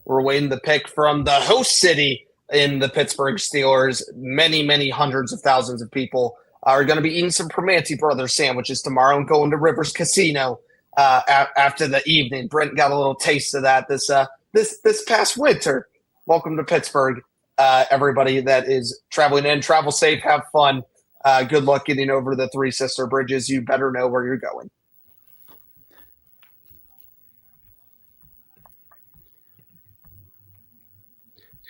We're waiting the pick from the host city in the Pittsburgh Steelers. Many, many hundreds of thousands of people are going to be eating some Primanti Brothers sandwiches tomorrow and going to Rivers Casino after the evening. Brent got a little taste of that this past winter. Welcome to Pittsburgh, everybody that is traveling in. Travel safe, have fun. Good luck getting over the Three Sister Bridges. You better know where you're going.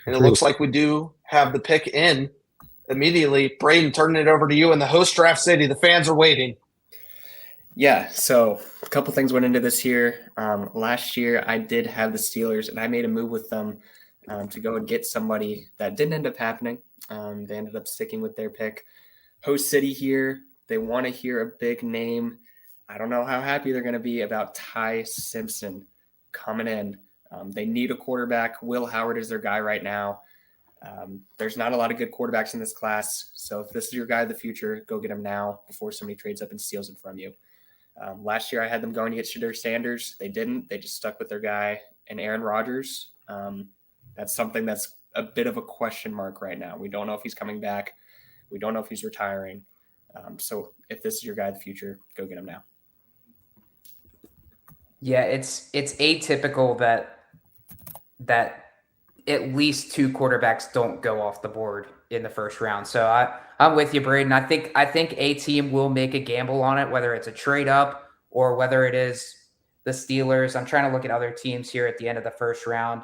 And it looks like we do have the pick in immediately. Braden, turning it over to you in the host draft city. The fans are waiting. Yeah, so a couple things went into this year. Last year, I did have the Steelers, and I made a move with them to go and get somebody that didn't end up happening. They ended up sticking with their pick. Host city here, they want to hear a big name. I don't know how happy they're going to be about Ty Simpson coming in. They need a quarterback. Will Howard is their guy right now. There's not a lot of good quarterbacks in this class. So if this is your guy of the future, go get him now before somebody trades up and steals him from you. Last year I had them going to get Shadur Sanders. They didn't. They just stuck with their guy and Aaron Rodgers. That's something that's a bit of a question mark right now. We don't know if he's coming back. We don't know if he's retiring. So if this is your guy of the future, go get him now. Yeah, it's atypical that at least two quarterbacks don't go off the board in the first round. So I'm with you, Braden. I think a team will make a gamble on it, whether it's a trade up or whether it is the Steelers. I'm trying to look at other teams here at the end of the first round.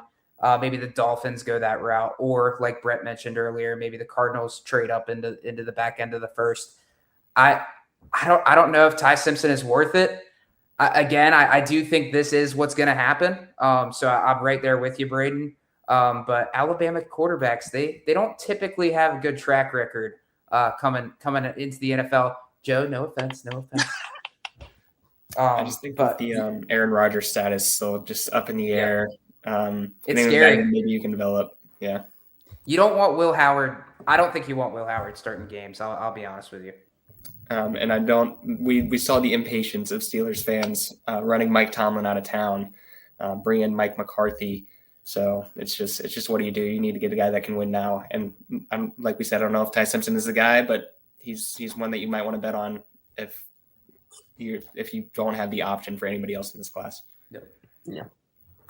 Maybe the Dolphins go that route, or like Brett mentioned earlier, maybe the Cardinals trade up into the back end of the first. I don't know if Ty Simpson is worth it. I do think this is what's going to happen. So I'm right there with you, Braden. But Alabama quarterbacks, they don't typically have a good track record coming into the NFL. Joe, no offense. I just think that the Aaron Rodgers status still just up in the air. It's scary. Maybe you can develop. Yeah. You don't want Will Howard. I don't think you want Will Howard starting games. I'll be honest with you. And I don't. We saw the impatience of Steelers fans running Mike Tomlin out of town, bring in Mike McCarthy. So it's just what do? You need to get a guy that can win now. And I'm like we said, I don't know if Ty Simpson is the guy, but he's one that you might want to bet on if you don't have the option for anybody else in this class. Yeah.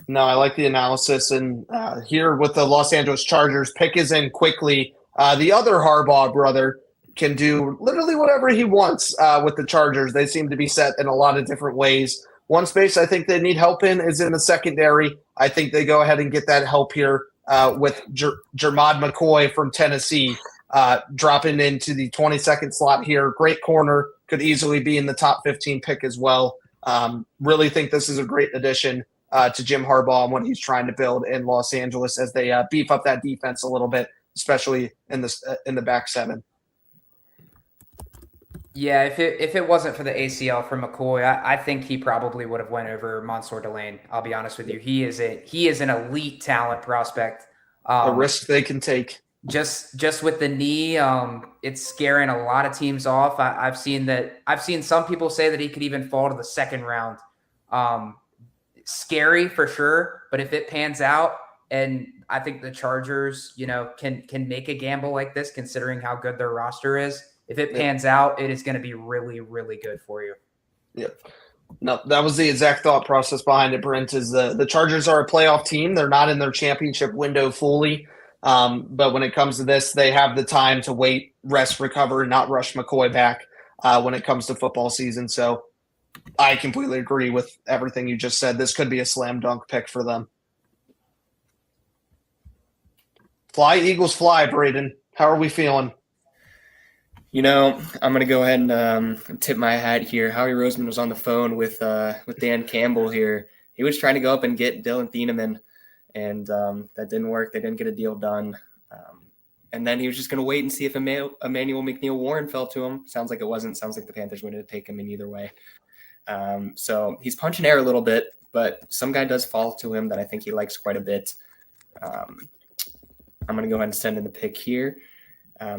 No, I like the analysis. And here with the Los Angeles Chargers, pick is in quickly. The other Harbaugh brother can do literally whatever he wants with the Chargers. They seem to be set in a lot of different ways. One space I think they need help in is in the secondary. I think they go ahead and get that help here with Jermod McCoy from Tennessee dropping into the 22nd slot here. Great corner, could easily be in the top 15 pick as well. Really think this is a great addition to Jim Harbaugh and what he's trying to build in Los Angeles as they beef up that defense a little bit, especially in the back seven. Yeah, if it wasn't for the ACL from McCoy, I think he probably would have went over Mansour Delane. I'll be honest with you. He is an elite talent prospect. A risk they can take. Just with the knee, it's scaring a lot of teams off. I've seen some people say that he could even fall to the second round. Scary for sure, but if it pans out, and I think the Chargers, can make a gamble like this, considering how good their roster is. If it pans out, it is going to be really, really good for you. Yep. No, that was the exact thought process behind it, Brent, is the Chargers are a playoff team. They're not in their championship window fully. But when it comes to this, they have the time to wait, rest, recover, and not rush McCoy back when it comes to football season. So I completely agree with everything you just said. This could be a slam dunk pick for them. Fly, Eagles, fly, Braden. How are we feeling? I'm going to go ahead and tip my hat here. Howie Roseman was on the phone with Dan Campbell here. He was trying to go up and get Dylan Thieneman, and that didn't work. They didn't get a deal done. And then he was just going to wait and see if Emmanuel McNeil-Warren fell to him. Sounds like it wasn't. Sounds like the Panthers wanted to take him in either way. So he's punching air a little bit, but some guy does fall to him that I think he likes quite a bit. I'm going to go ahead and send in the pick here.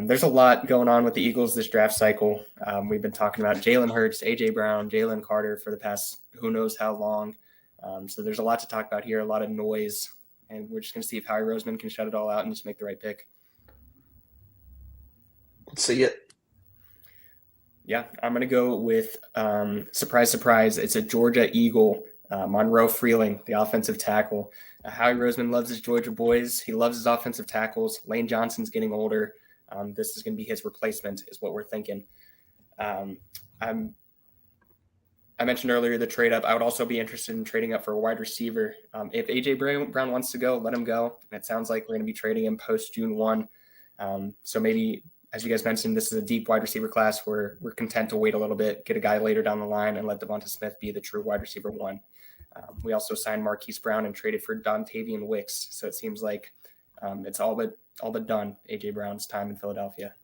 There's a lot going on with the Eagles this draft cycle. We've been talking about Jalen Hurts, A.J. Brown, Jalen Carter for the past who knows how long. So there's a lot to talk about here, a lot of noise, and we're just going to see if Howie Roseman can shut it all out and just make the right pick. Let's see it. Yeah, I'm going to go with, surprise, surprise, it's a Georgia Eagle, Monroe Freeling, the offensive tackle. Howie Roseman loves his Georgia boys. He loves his offensive tackles. Lane Johnson's getting older. This is going to be his replacement is what we're thinking. I mentioned earlier the trade up. I would also be interested in trading up for a wide receiver. If A.J. Brown wants to go, let him go. And it sounds like we're going to be trading him post June 1. So maybe, as you guys mentioned, this is a deep wide receiver class where we're content to wait a little bit, get a guy later down the line, and let Devonta Smith be the true wide receiver 1. We also signed Marquise Brown and traded for Dontavian Wicks. So it seems like it's all but done, A.J. Brown's time in Philadelphia.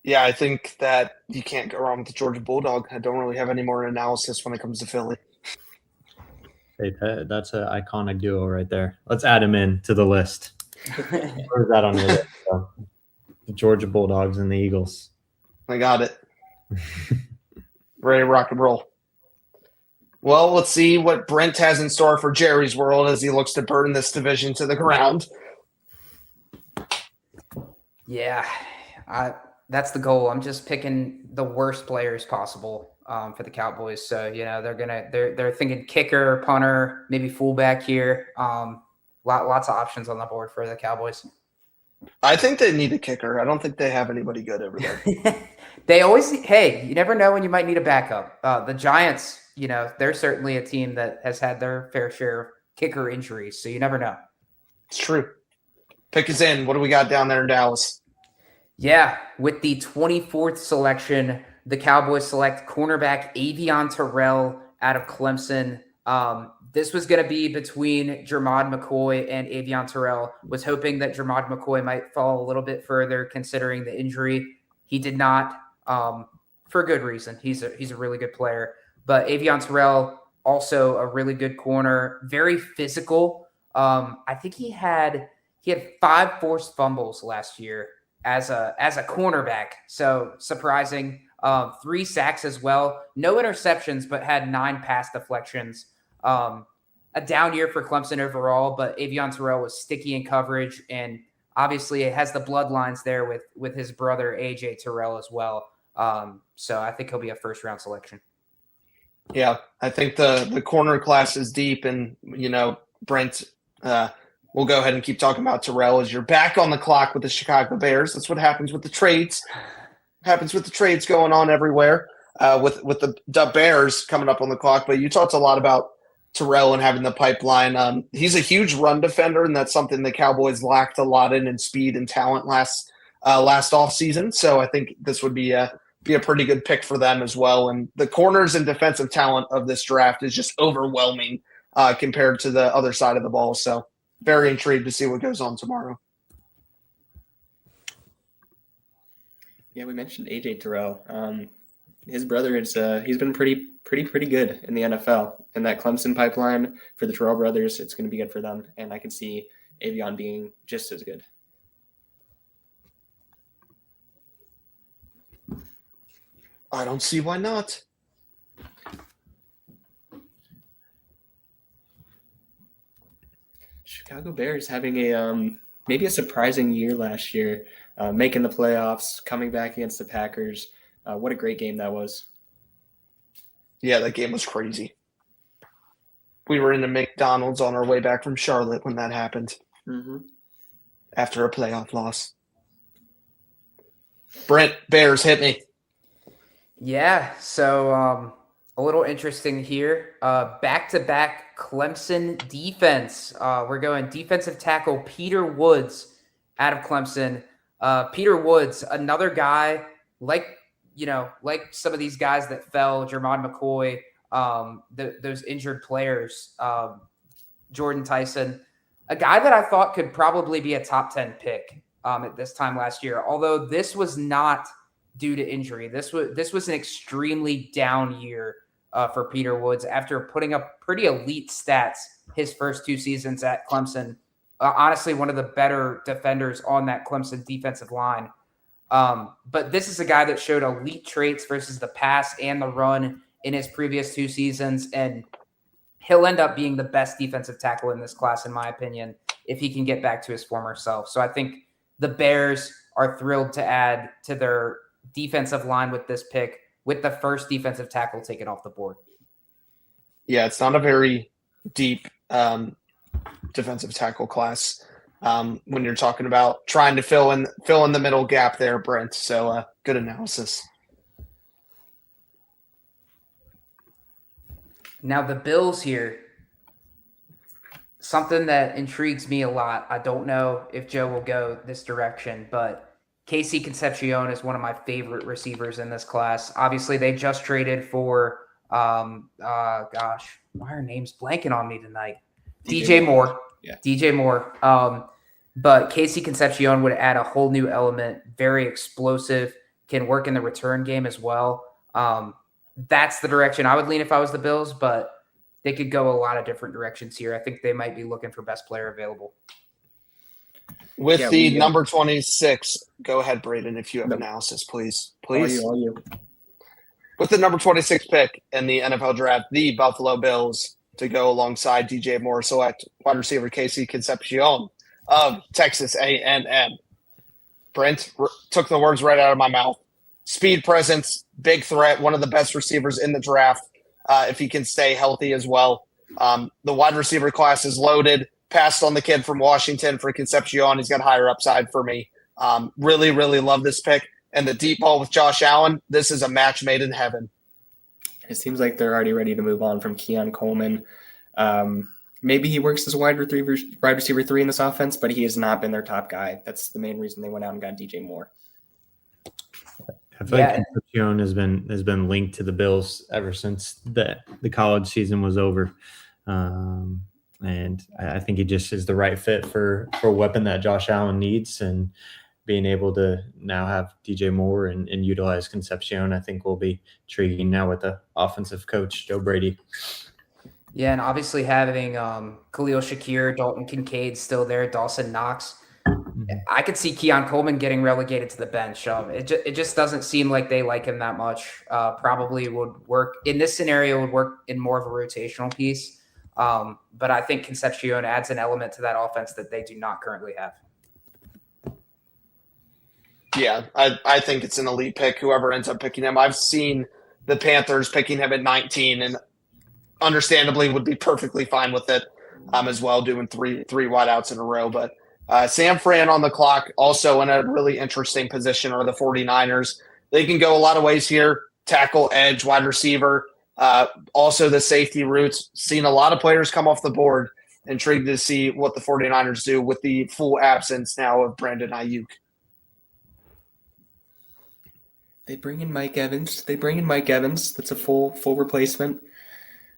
Yeah, I think that you can't go wrong with the Georgia Bulldog. I don't really have any more analysis when it comes to Philly. Hey, that's an iconic duo right there. Let's add him in to the list. Where's that on your list? The Georgia Bulldogs and the Eagles. I got it. Ready to rock and roll. Well, let's see what Brent has in store for Jerry's world as he looks to burn this division to the ground. Yeah, that's the goal. I'm just picking the worst players possible for the Cowboys. So, they're thinking kicker, punter, maybe fullback here. Lots of options on the board for the Cowboys. I think they need a kicker. I don't think they have anybody good over there. They always, you never know when you might need a backup. The Giants, they're certainly a team that has had their fair share of kicker injuries. So you never know. It's true. Pick is in. What do we got down there in Dallas? Yeah, with the 24th selection, the Cowboys select cornerback Avion Terrell out of Clemson. This was going to be between Jermod McCoy and Avion Terrell. Was hoping that Jermod McCoy might fall a little bit further considering the injury. He did not, for good reason. He's a really good player. But Avion Terrell, also a really good corner, very physical. I think he had 5 forced fumbles last year as a cornerback. So surprising. 3 sacks as well. No interceptions, but had 9 pass deflections. A down year for Clemson overall, but Avion Terrell was sticky in coverage, and obviously it has the bloodlines there with his brother AJ Terrell as well. So I think he'll be a first-round selection. Yeah, I think the corner class is deep, and Brent, we'll go ahead and keep talking about Terrell as you're back on the clock with the Chicago Bears. That's what happens with the trades. Happens with the trades going on everywhere. With the Bears coming up on the clock, but you talked a lot about Terrell and having the pipeline. He's a huge run defender, and that's something the Cowboys lacked a lot in speed and talent last offseason. So I think this would be a pretty good pick for them as well. And the corners and defensive talent of this draft is just overwhelming compared to the other side of the ball. So very intrigued to see what goes on tomorrow. Yeah, we mentioned AJ Terrell. His brother is he's been pretty good in the NFL. And that Clemson pipeline for the Terrell brothers, it's going to be good for them. And I can see Avion being just as good. I don't see why not. Chicago Bears having a maybe a surprising year last year, making the playoffs, coming back against the Packers. What a great game that was. Yeah, that game was crazy. We were in a McDonald's on our way back from Charlotte when that happened. Mm-hmm. After a playoff loss. Brent, Bears, hit me. Yeah, so a little interesting here. Back-to-back Clemson defense. We're going defensive tackle Peter Woods out of Clemson. Peter Woods, another guy like some of these guys that fell, Jermod McCoy, those injured players, Jordan Tyson, a guy that I thought could probably be a top 10 pick at this time last year. Although this was not due to injury. This was an extremely down year for Peter Woods after putting up pretty elite stats his first 2 seasons at Clemson. honestly one of the better defenders on that Clemson defensive line. But this is a guy that showed elite traits versus the pass and the run in his previous 2 seasons, and he'll end up being the best defensive tackle in this class, in my opinion, if he can get back to his former self. So I think the Bears are thrilled to add to their defensive line with this pick, with the first defensive tackle taken off the board. Yeah, it's not a very deep defensive tackle class when you're talking about trying to fill in the middle gap there, Brent. So good analysis. Now the Bills here, something that intrigues me a lot. I don't know if Joe will go this direction, but Casey Concepcion is one of my favorite receivers in this class. Obviously, they just traded for gosh, why are names blanking on me tonight? DJ Moore. Yeah. DJ Moore. But Casey Concepcion would add a whole new element, very explosive, can work in the return game as well. That's the direction I would lean if I was the Bills, but they could go a lot of different directions here. I think they might be looking for best player available. With number 26, go ahead, Braden, if you have analysis, please. Please. All you. With the number 26 pick in the NFL draft, the Buffalo Bills, to go alongside DJ Moore, select wide receiver Casey Concepcion of Texas A&M. Brent took the words right out of my mouth. Speed, presence, big threat, one of the best receivers in the draft if he can stay healthy as well. The wide receiver class is loaded. Passed on the kid from Washington for Concepcion. He's got higher upside for me. Really, really love this pick. And the deep ball with Josh Allen, this is a match made in heaven. It seems like they're already ready to move on from Keon Coleman. Maybe he works as a wide receiver 3 in this offense, but he has not been their top guy. That's the main reason they went out and got DJ Moore. I feel like Concepcion has been linked to the Bills ever since the college season was over. And I think he just is the right fit for a weapon that Josh Allen needs, and being able to now have DJ Moore and utilize Concepcion, I think will be intriguing now with the offensive coach, Joe Brady. Yeah, and obviously having Khalil Shakir, Dalton Kincaid still there, Dawson Knox. I could see Keon Coleman getting relegated to the bench. It just doesn't seem like they like him that much. Probably would work in this scenario, would work in more of a rotational piece. But I think Concepcion adds an element to that offense that they do not currently have. Yeah, I think it's an elite pick, whoever ends up picking him. I've seen the Panthers picking him at 19 and understandably would be perfectly fine with it as well, doing three wideouts in a row. But Sam Fran on the clock, also in a really interesting position, are the 49ers. They can go a lot of ways here, tackle, edge, wide receiver. Also the safety routes. Seen a lot of players come off the board. Intrigued to see what the 49ers do with the full absence now of Brandon Ayuk. They bring in Mike Evans. That's a full replacement.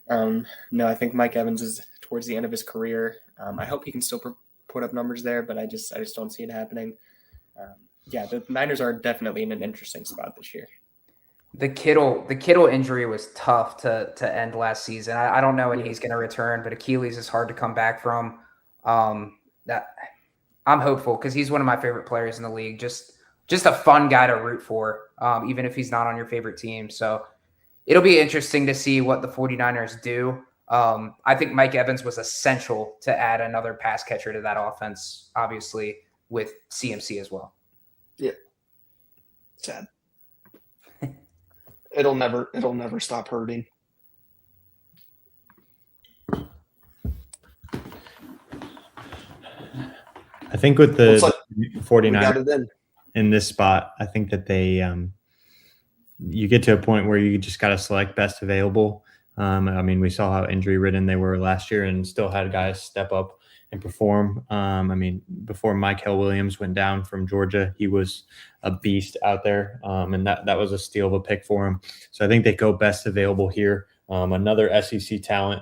No, I think Mike Evans is towards the end of his career. I hope he can still put up numbers there, but I just don't see it happening. The Niners are definitely in an interesting spot this year. The Kittle injury was tough to end last season. I don't know when he's going to return, but Achilles is hard to come back from. That I'm hopeful because he's one of my favorite players in the league. Just a fun guy to root for, even if he's not on your favorite team. So it'll be interesting to see what the 49ers do. I think Mike Evans was essential to add another pass catcher to that offense, obviously with CMC as well. Yeah. Sad. It'll never stop hurting. I think with the 49ers in this spot, I think that they you get to a point where you just got to select best available. I mean, we saw how injury ridden they were last year and still had guys step up and perform. I mean, before Mykel Williams went down from Georgia, he was a beast out there, and that was a steal of a pick for him. So I think they go best available here. Another SEC talent,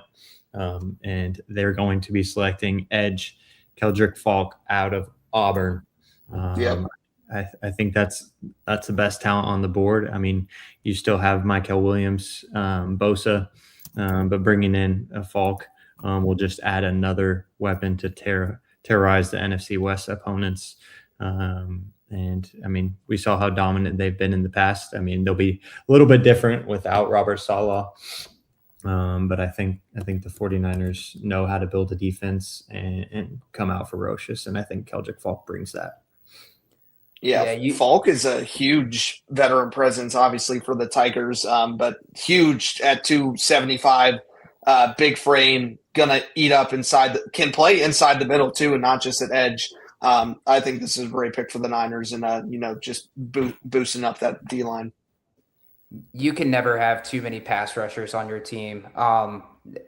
and they're going to be selecting edge Keldrick Falk out of Auburn. I think that's the best talent on the board. I mean, you still have Mykel Williams, Bosa, but bringing in a Falk will just add another weapon to tear terrorize the NFC West opponents. And I mean, we saw how dominant they've been in the past. I mean, they'll be a little bit different without Robert Saleh. But I think the 49ers know how to build a defense and come out ferocious. And I think Keldrick Falk brings that. Yeah, Falk is a huge veteran presence, obviously, for the Tigers, but huge at 275, big frame, gonna eat up inside, can play inside the middle too, and not just at edge. I think this is a great pick for the Niners, and just boosting up that D line. You can never have too many pass rushers on your team.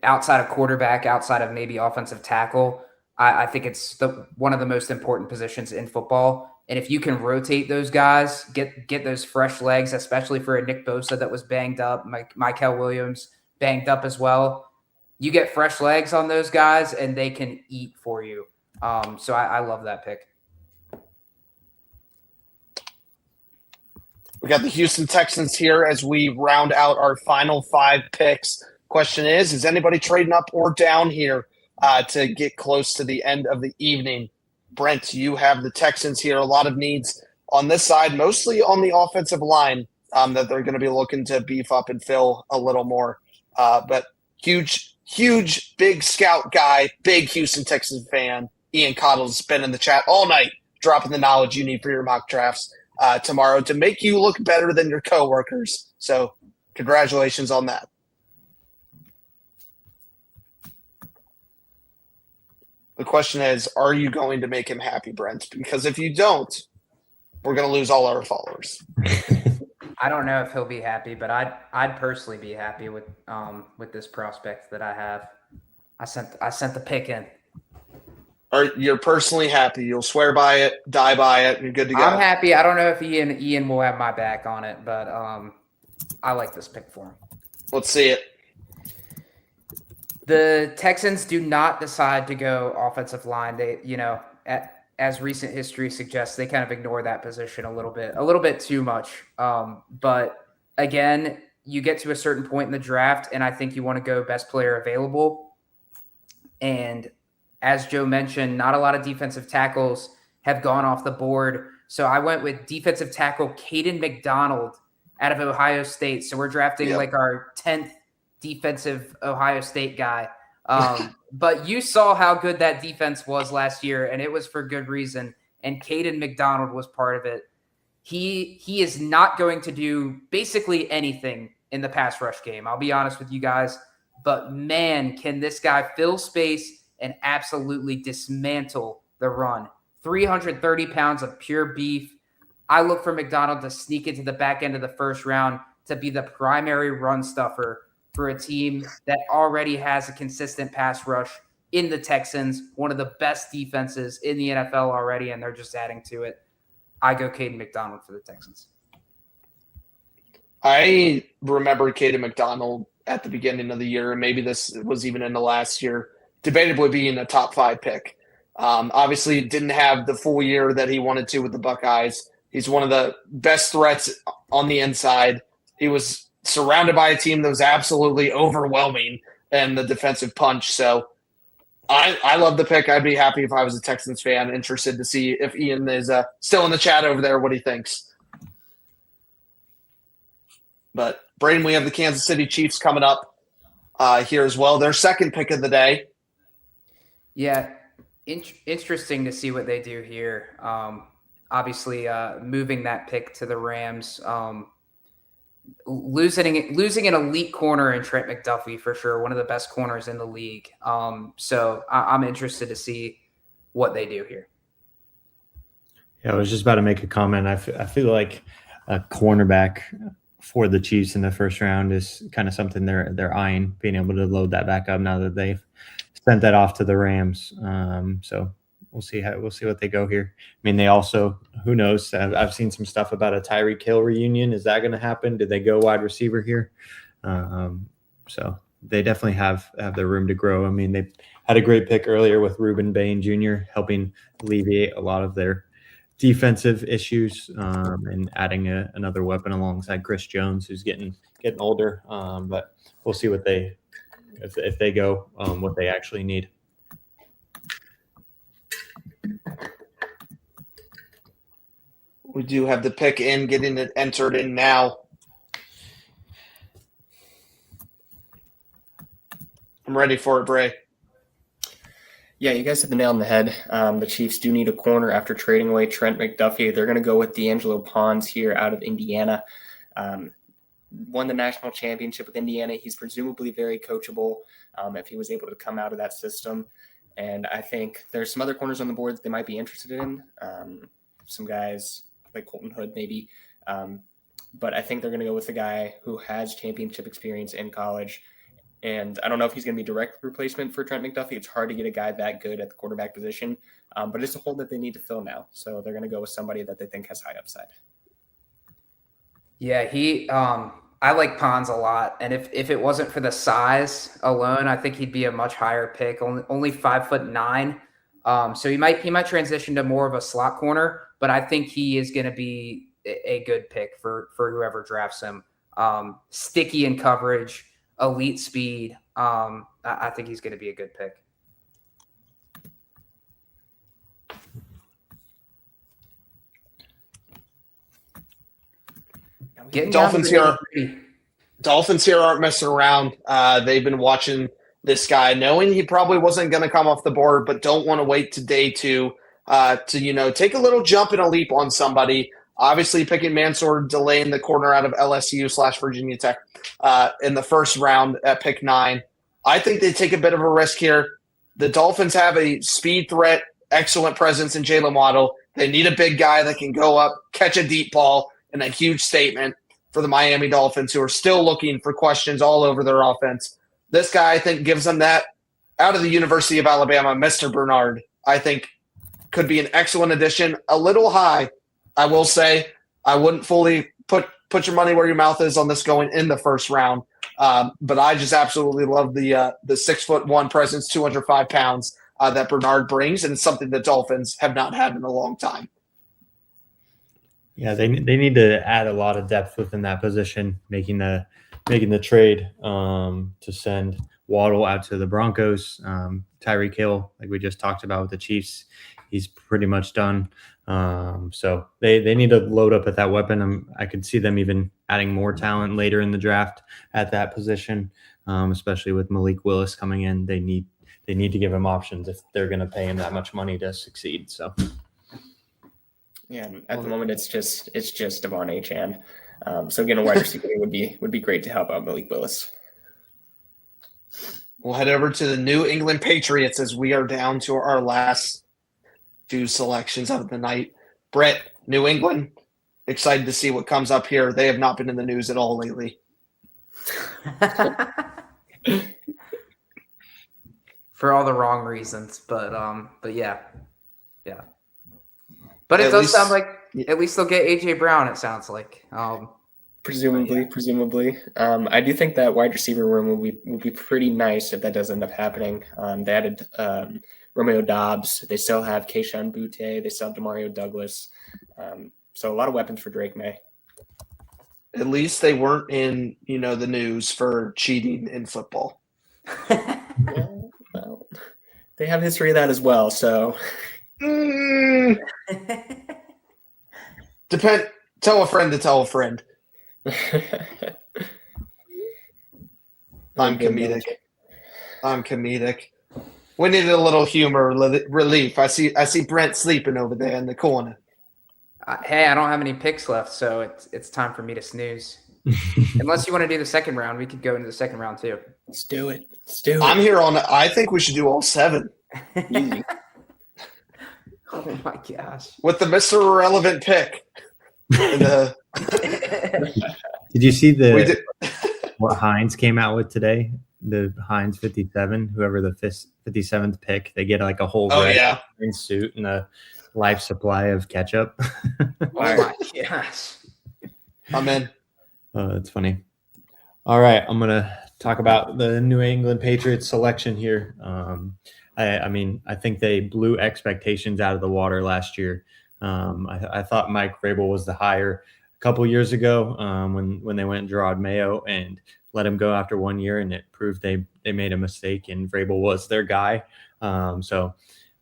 Outside of quarterback, outside of maybe offensive tackle, I think it's one of the most important positions in football. And if you can rotate those guys, get those fresh legs, especially for a Nick Bosa that was banged up, Michael Williams banged up as well, you get fresh legs on those guys and they can eat for you. So I love that pick. We got the Houston Texans here as we round out our final 5 picks. Question is anybody trading up or down here to get close to the end of the evening? Brent, you have the Texans here. A lot of needs on this side, mostly on the offensive line that they're going to be looking to beef up and fill a little more. But huge, big scout guy, big Houston Texans fan. Ian Cottle's been in the chat all night, dropping the knowledge you need for your mock drafts tomorrow to make you look better than your coworkers. So congratulations on that. The question is, are you going to make him happy, Brent? Because if you don't, we're going to lose all our followers. I don't know if he'll be happy, but I'd personally be happy with this prospect that I have. I sent the pick in. You're personally happy. You'll swear by it, die by it, and you're good to go. I'm happy. I don't know if Ian will have my back on it, but I like this pick for him. Let's see it. The Texans do not decide to go offensive line. They, as recent history suggests, they kind of ignore that position a little bit too much. But again, you get to a certain point in the draft, and I think you want to go best player available. And as Joe mentioned, not a lot of defensive tackles have gone off the board. So I went with defensive tackle Caden McDonald out of Ohio State. So we're drafting like our 10th defensive Ohio State guy. But you saw how good that defense was last year, and it was for good reason. And Caden McDonald was part of it. He is not going to do basically anything in the pass rush game. I'll be honest with you guys. But, man, can this guy fill space and absolutely dismantle the run. 330 pounds of pure beef. I look for McDonald to sneak into the back end of the first round to be the primary run stuffer for a team that already has a consistent pass rush in the Texans, one of the best defenses in the NFL already, and they're just adding to it. I go Caden McDonald for the Texans. I remember Caden McDonald at the beginning of the year, and maybe this was even in the last year, debatably being a top 5 pick. Obviously, didn't have the full year that he wanted to with the Buckeyes. He's one of the best threats on the inside. He was surrounded by a team that was absolutely overwhelming in the defensive punch. So I love the pick. I'd be happy if I was a Texans fan, interested to see if Ian is still in the chat over there, what he thinks. But, Braden, we have the Kansas City Chiefs coming up here as well. Their second pick of the day. Yeah, interesting to see what they do here. Obviously, moving that pick to the Rams, losing an elite corner in Trent McDuffie for sure, one of the best corners in the league. So I'm interested to see what they do here. Yeah, I was just about to make a comment. I feel like a cornerback for the Chiefs in the first round is kind of something they're eyeing, being able to load that back up now that they've sent that off to the Rams. So we'll see what they go here. I mean, they also, who knows? I've seen some stuff about a Tyreek Hill reunion. Is that going to happen? Did they go wide receiver here? So they definitely have the room to grow. I mean, they had a great pick earlier with Reuben Bain Jr. helping alleviate a lot of their defensive issues and adding another weapon alongside Chris Jones, who's getting older. But we'll see what if they go what they actually need. We do have the pick in, getting it entered in now. I'm ready for it, Bray. Yeah, you guys hit the nail on the head. The Chiefs do need a corner after trading away Trent McDuffie. They're going to go with D'Angelo Pons here out of Indiana. Won the national championship with Indiana. He's presumably very coachable if he was able to come out of that system. And I think there's some other corners on the board that they might be interested in. Some guys like Colton Hood maybe. But I think they're going to go with the guy who has championship experience in college. And I don't know if he's going to be direct replacement for Trent McDuffie. It's hard to get a guy that good at the quarterback position, but it's a hole that they need to fill now. So they're going to go with somebody that they think has high upside. Yeah, I like Pons a lot. And if it wasn't for the size alone, I think he'd be a much higher pick, only 5'9". So he might transition to more of a slot corner, but I think he is going to be a good pick for whoever drafts him. Sticky in coverage, elite speed. I think he's going to be a good pick. Dolphins here aren't messing around. They've been watching this guy, knowing he probably wasn't going to come off the board, but don't want to wait to day two to take a little jump and a leap on somebody. Obviously, picking Mansour, delaying the corner out of LSU/Virginia Tech in the first round at pick 9. I think they take a bit of a risk here. The Dolphins have a speed threat, excellent presence in Jalen Waddle. They need a big guy that can go up, catch a deep ball, and a huge statement for the Miami Dolphins, who are still looking for questions all over their offense. This guy, I think, gives them that. Out of the University of Alabama, Mr. Bernard, I think, could be an excellent addition. A little high, I will say. I wouldn't fully put your money where your mouth is on this going in the first round. But I just absolutely love the 6'1" presence, 205 pounds that Bernard brings, and it's something the Dolphins have not had in a long time. Yeah, they need to add a lot of depth within that position, making the trade to send Waddle out to the Broncos. Tyreek Hill, like we just talked about with the Chiefs, he's pretty much done. So they need to load up at that weapon. I could see them even adding more talent later in the draft at that position, especially with Malik Willis coming in. They need to give him options if they're going to pay him that much money to succeed. So. Yeah, at the moment it's just Devon Achane. So again, a wide receiver would be great to help out Malik Willis. We'll head over to the New England Patriots as we are down to our last 2 selections of the night. Brett, New England, excited to see what comes up here. They have not been in the news at all lately. For all the wrong reasons, but yeah. But it does sound like at least they'll get AJ Brown. It sounds like, presumably. I do think that wide receiver room will be pretty nice if that does end up happening. They added Romeo Dobbs. They still have Keyshawn Butte. They still have Demario Douglas. So a lot of weapons for Drake May. At least they weren't in the news for cheating in football. Yeah, well, they have history of that as well. So. Tell a friend to tell a friend. I'm comedic. We needed a little humor relief. I see Brent sleeping over there in the corner. Hey, I don't have any picks left, so it's time for me to snooze. Unless you want to do the second round, we could go into the second round too. Let's do it. I'm here on. I think we should do all 7. Easy. Oh my gosh! With the Mr. Irrelevant pick. Did you see what Hines came out with today? The Hines 57, whoever the 57th pick, they get like a whole red suit and a life supply of ketchup. Oh my gosh! I'm in. That's funny. All right, I'm gonna talk about the New England Patriots selection here. I mean, I think they blew expectations out of the water last year. I thought Mike Vrabel was the hire a couple years ago when they went and Gerard Mayo and let him go after 1 year, and it proved they made a mistake, and Vrabel was their guy. So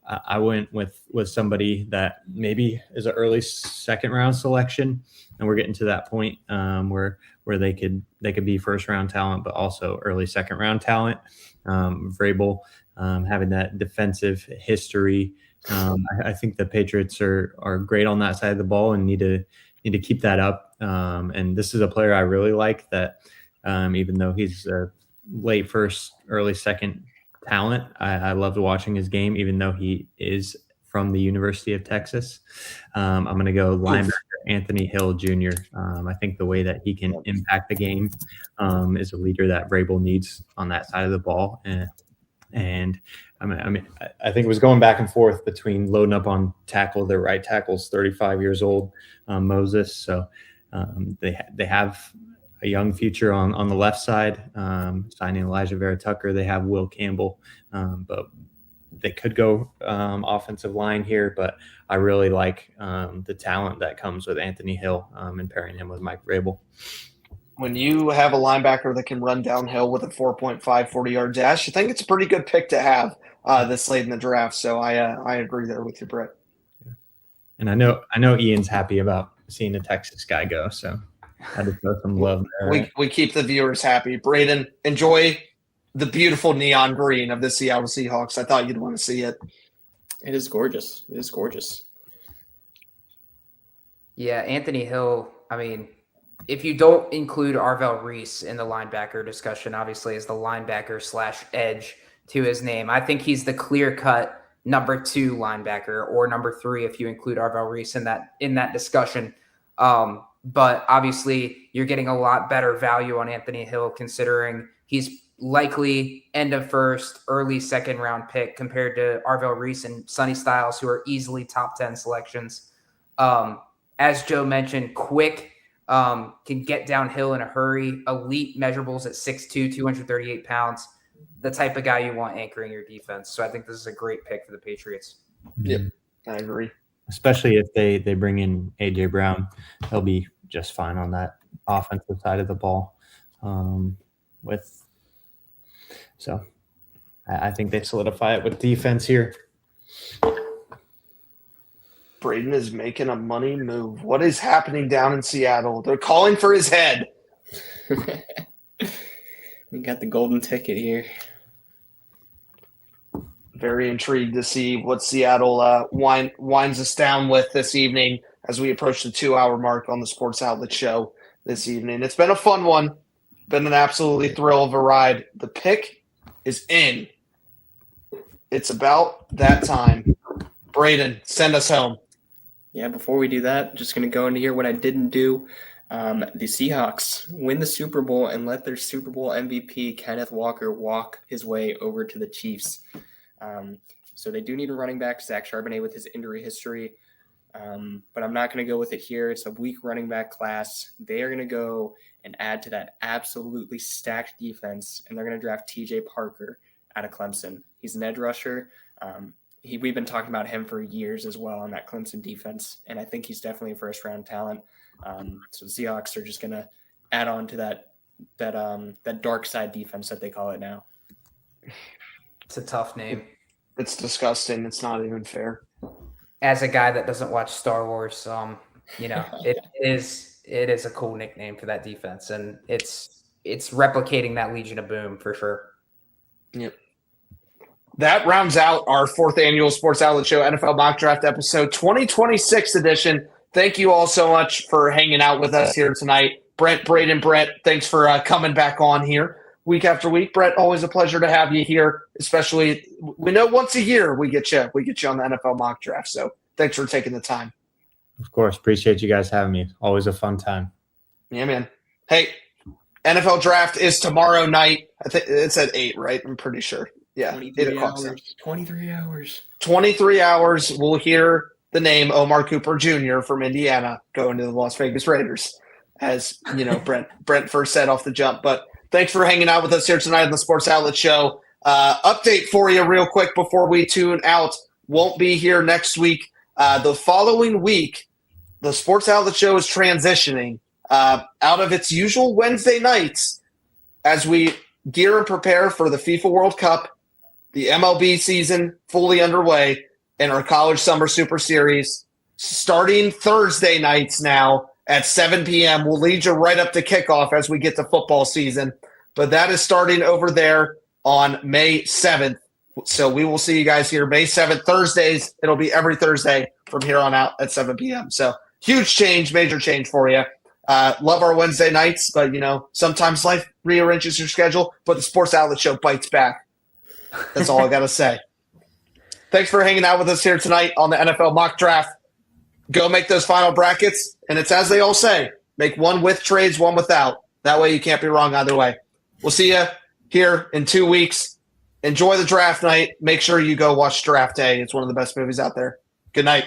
I went with somebody that maybe is an early second round selection, and we're getting to that point where they could be first round talent, but also early second round talent. Vrabel having that defensive history. I think the Patriots are great on that side of the ball and need to keep that up. And this is a player I really like that, even though he's a late first, early second talent, I loved watching his game, even though he is from the University of Texas. I'm going to go linebacker Anthony Hill Jr. I think the way that he can impact the game is a leader that Vrabel needs on that side of the ball. And I think it was going back and forth between loading up on tackle. Their right tackle's 35 years old, Moses. So they have a young future on the left side, signing Elijah Vera Tucker. They have Will Campbell, but they could go offensive line here. But I really like the talent that comes with Anthony Hill and pairing him with Mike Vrabel. When you have a linebacker that can run downhill with a 4.5 40-yard dash, I think it's a pretty good pick to have this late in the draft. So I agree there with you, Brett. And I know Ian's happy about seeing a Texas guy go, so I just throw some love there. We keep the viewers happy. Braden, enjoy the beautiful neon green of the Seattle Seahawks. I thought you'd want to see it. It is gorgeous. It is gorgeous. Yeah, Anthony Hill, I mean, if you don't include Arvell Reese in the linebacker discussion, obviously as the linebacker / edge to his name, I think he's the clear-cut number 2 linebacker, or number 3 if you include Arvell Reese in that discussion. But obviously you're getting a lot better value on Anthony Hill considering he's likely end of first, early second round pick compared to Arvell Reese and Sonny Styles, who are easily top 10 selections. As Joe mentioned, quick, can get downhill in a hurry, elite measurables at 6'2", 238 pounds, the type of guy you want anchoring your defense. So I think this is a great pick for the Patriots. Yep, I agree. Especially if they bring in A.J. Brown, they'll be just fine on that offensive side of the ball. So I think they solidify it with defense here. Braden is making a money move. What is happening down in Seattle? They're calling for his head. We got the golden ticket here. Very intrigued to see what Seattle winds us down with this evening as we approach the 2-hour mark on the Sports Outlet Show this evening. It's been a fun one. Been an absolutely thrill of a ride. The pick is in. It's about that time. Braden, send us home. Yeah, before we do that, just going to go into here what I didn't do. The Seahawks win the Super Bowl and let their Super Bowl MVP, Kenneth Walker, walk his way over to the Chiefs. So they do need a running back, Zach Charbonnet, with his injury history. But I'm not going to go with it here. It's a weak running back class. They are going to go and add to that absolutely stacked defense, and they're going to draft TJ Parker out of Clemson. He's an edge rusher. We've been talking about him for years as well on that Clemson defense, and I think he's definitely a first-round talent. So the Seahawks are just going to add on to that dark side defense that they call it now. It's a tough name. It's disgusting. It's not even fair. As a guy that doesn't watch Star Wars, it is a cool nickname for that defense, and it's replicating that Legion of Boom for sure. Yep. That rounds out our 4th annual Sports Outlet Show NFL Mock Draft episode 2026 edition. Thank you all so much for hanging out with us here tonight. Brett, Braden, Brett, thanks for coming back on here week after week. Brett, always a pleasure to have you here, especially we know once a year we get you on the NFL Mock Draft. So thanks for taking the time. Of course. Appreciate you guys having me. Always a fun time. Yeah, man. Hey, NFL Draft is tomorrow night. I think it's at 8, right? I'm pretty sure. Yeah, 23 hours. 23 hours. We'll hear the name Omar Cooper Jr. from Indiana going to the Las Vegas Raiders, as Brent first said off the jump. But thanks for hanging out with us here tonight on the Sports Outlet Show. Update for you real quick before we tune out. Won't be here next week. The following week, the Sports Outlet Show is transitioning out of its usual Wednesday nights as we gear and prepare for the FIFA World Cup. The MLB season fully underway. in our College Summer Super Series starting Thursday nights now at 7 p.m. We'll lead you right up to kickoff as we get to football season. But that is starting over there on May 7th. So we will see you guys here May 7th, Thursdays. It'll be every Thursday from here on out at 7 p.m. So huge change, major change for you. Love our Wednesday nights, but, sometimes life rearranges your schedule, but the Sports Outlet Show bites back. That's all I got to say. Thanks for hanging out with us here tonight on the NFL Mock Draft. Go make those final brackets, and it's as they all say, make one with trades, one without. That way you can't be wrong either way. We'll see you here in 2 weeks. Enjoy the draft night. Make sure you go watch Draft Day. It's one of the best movies out there. Good night.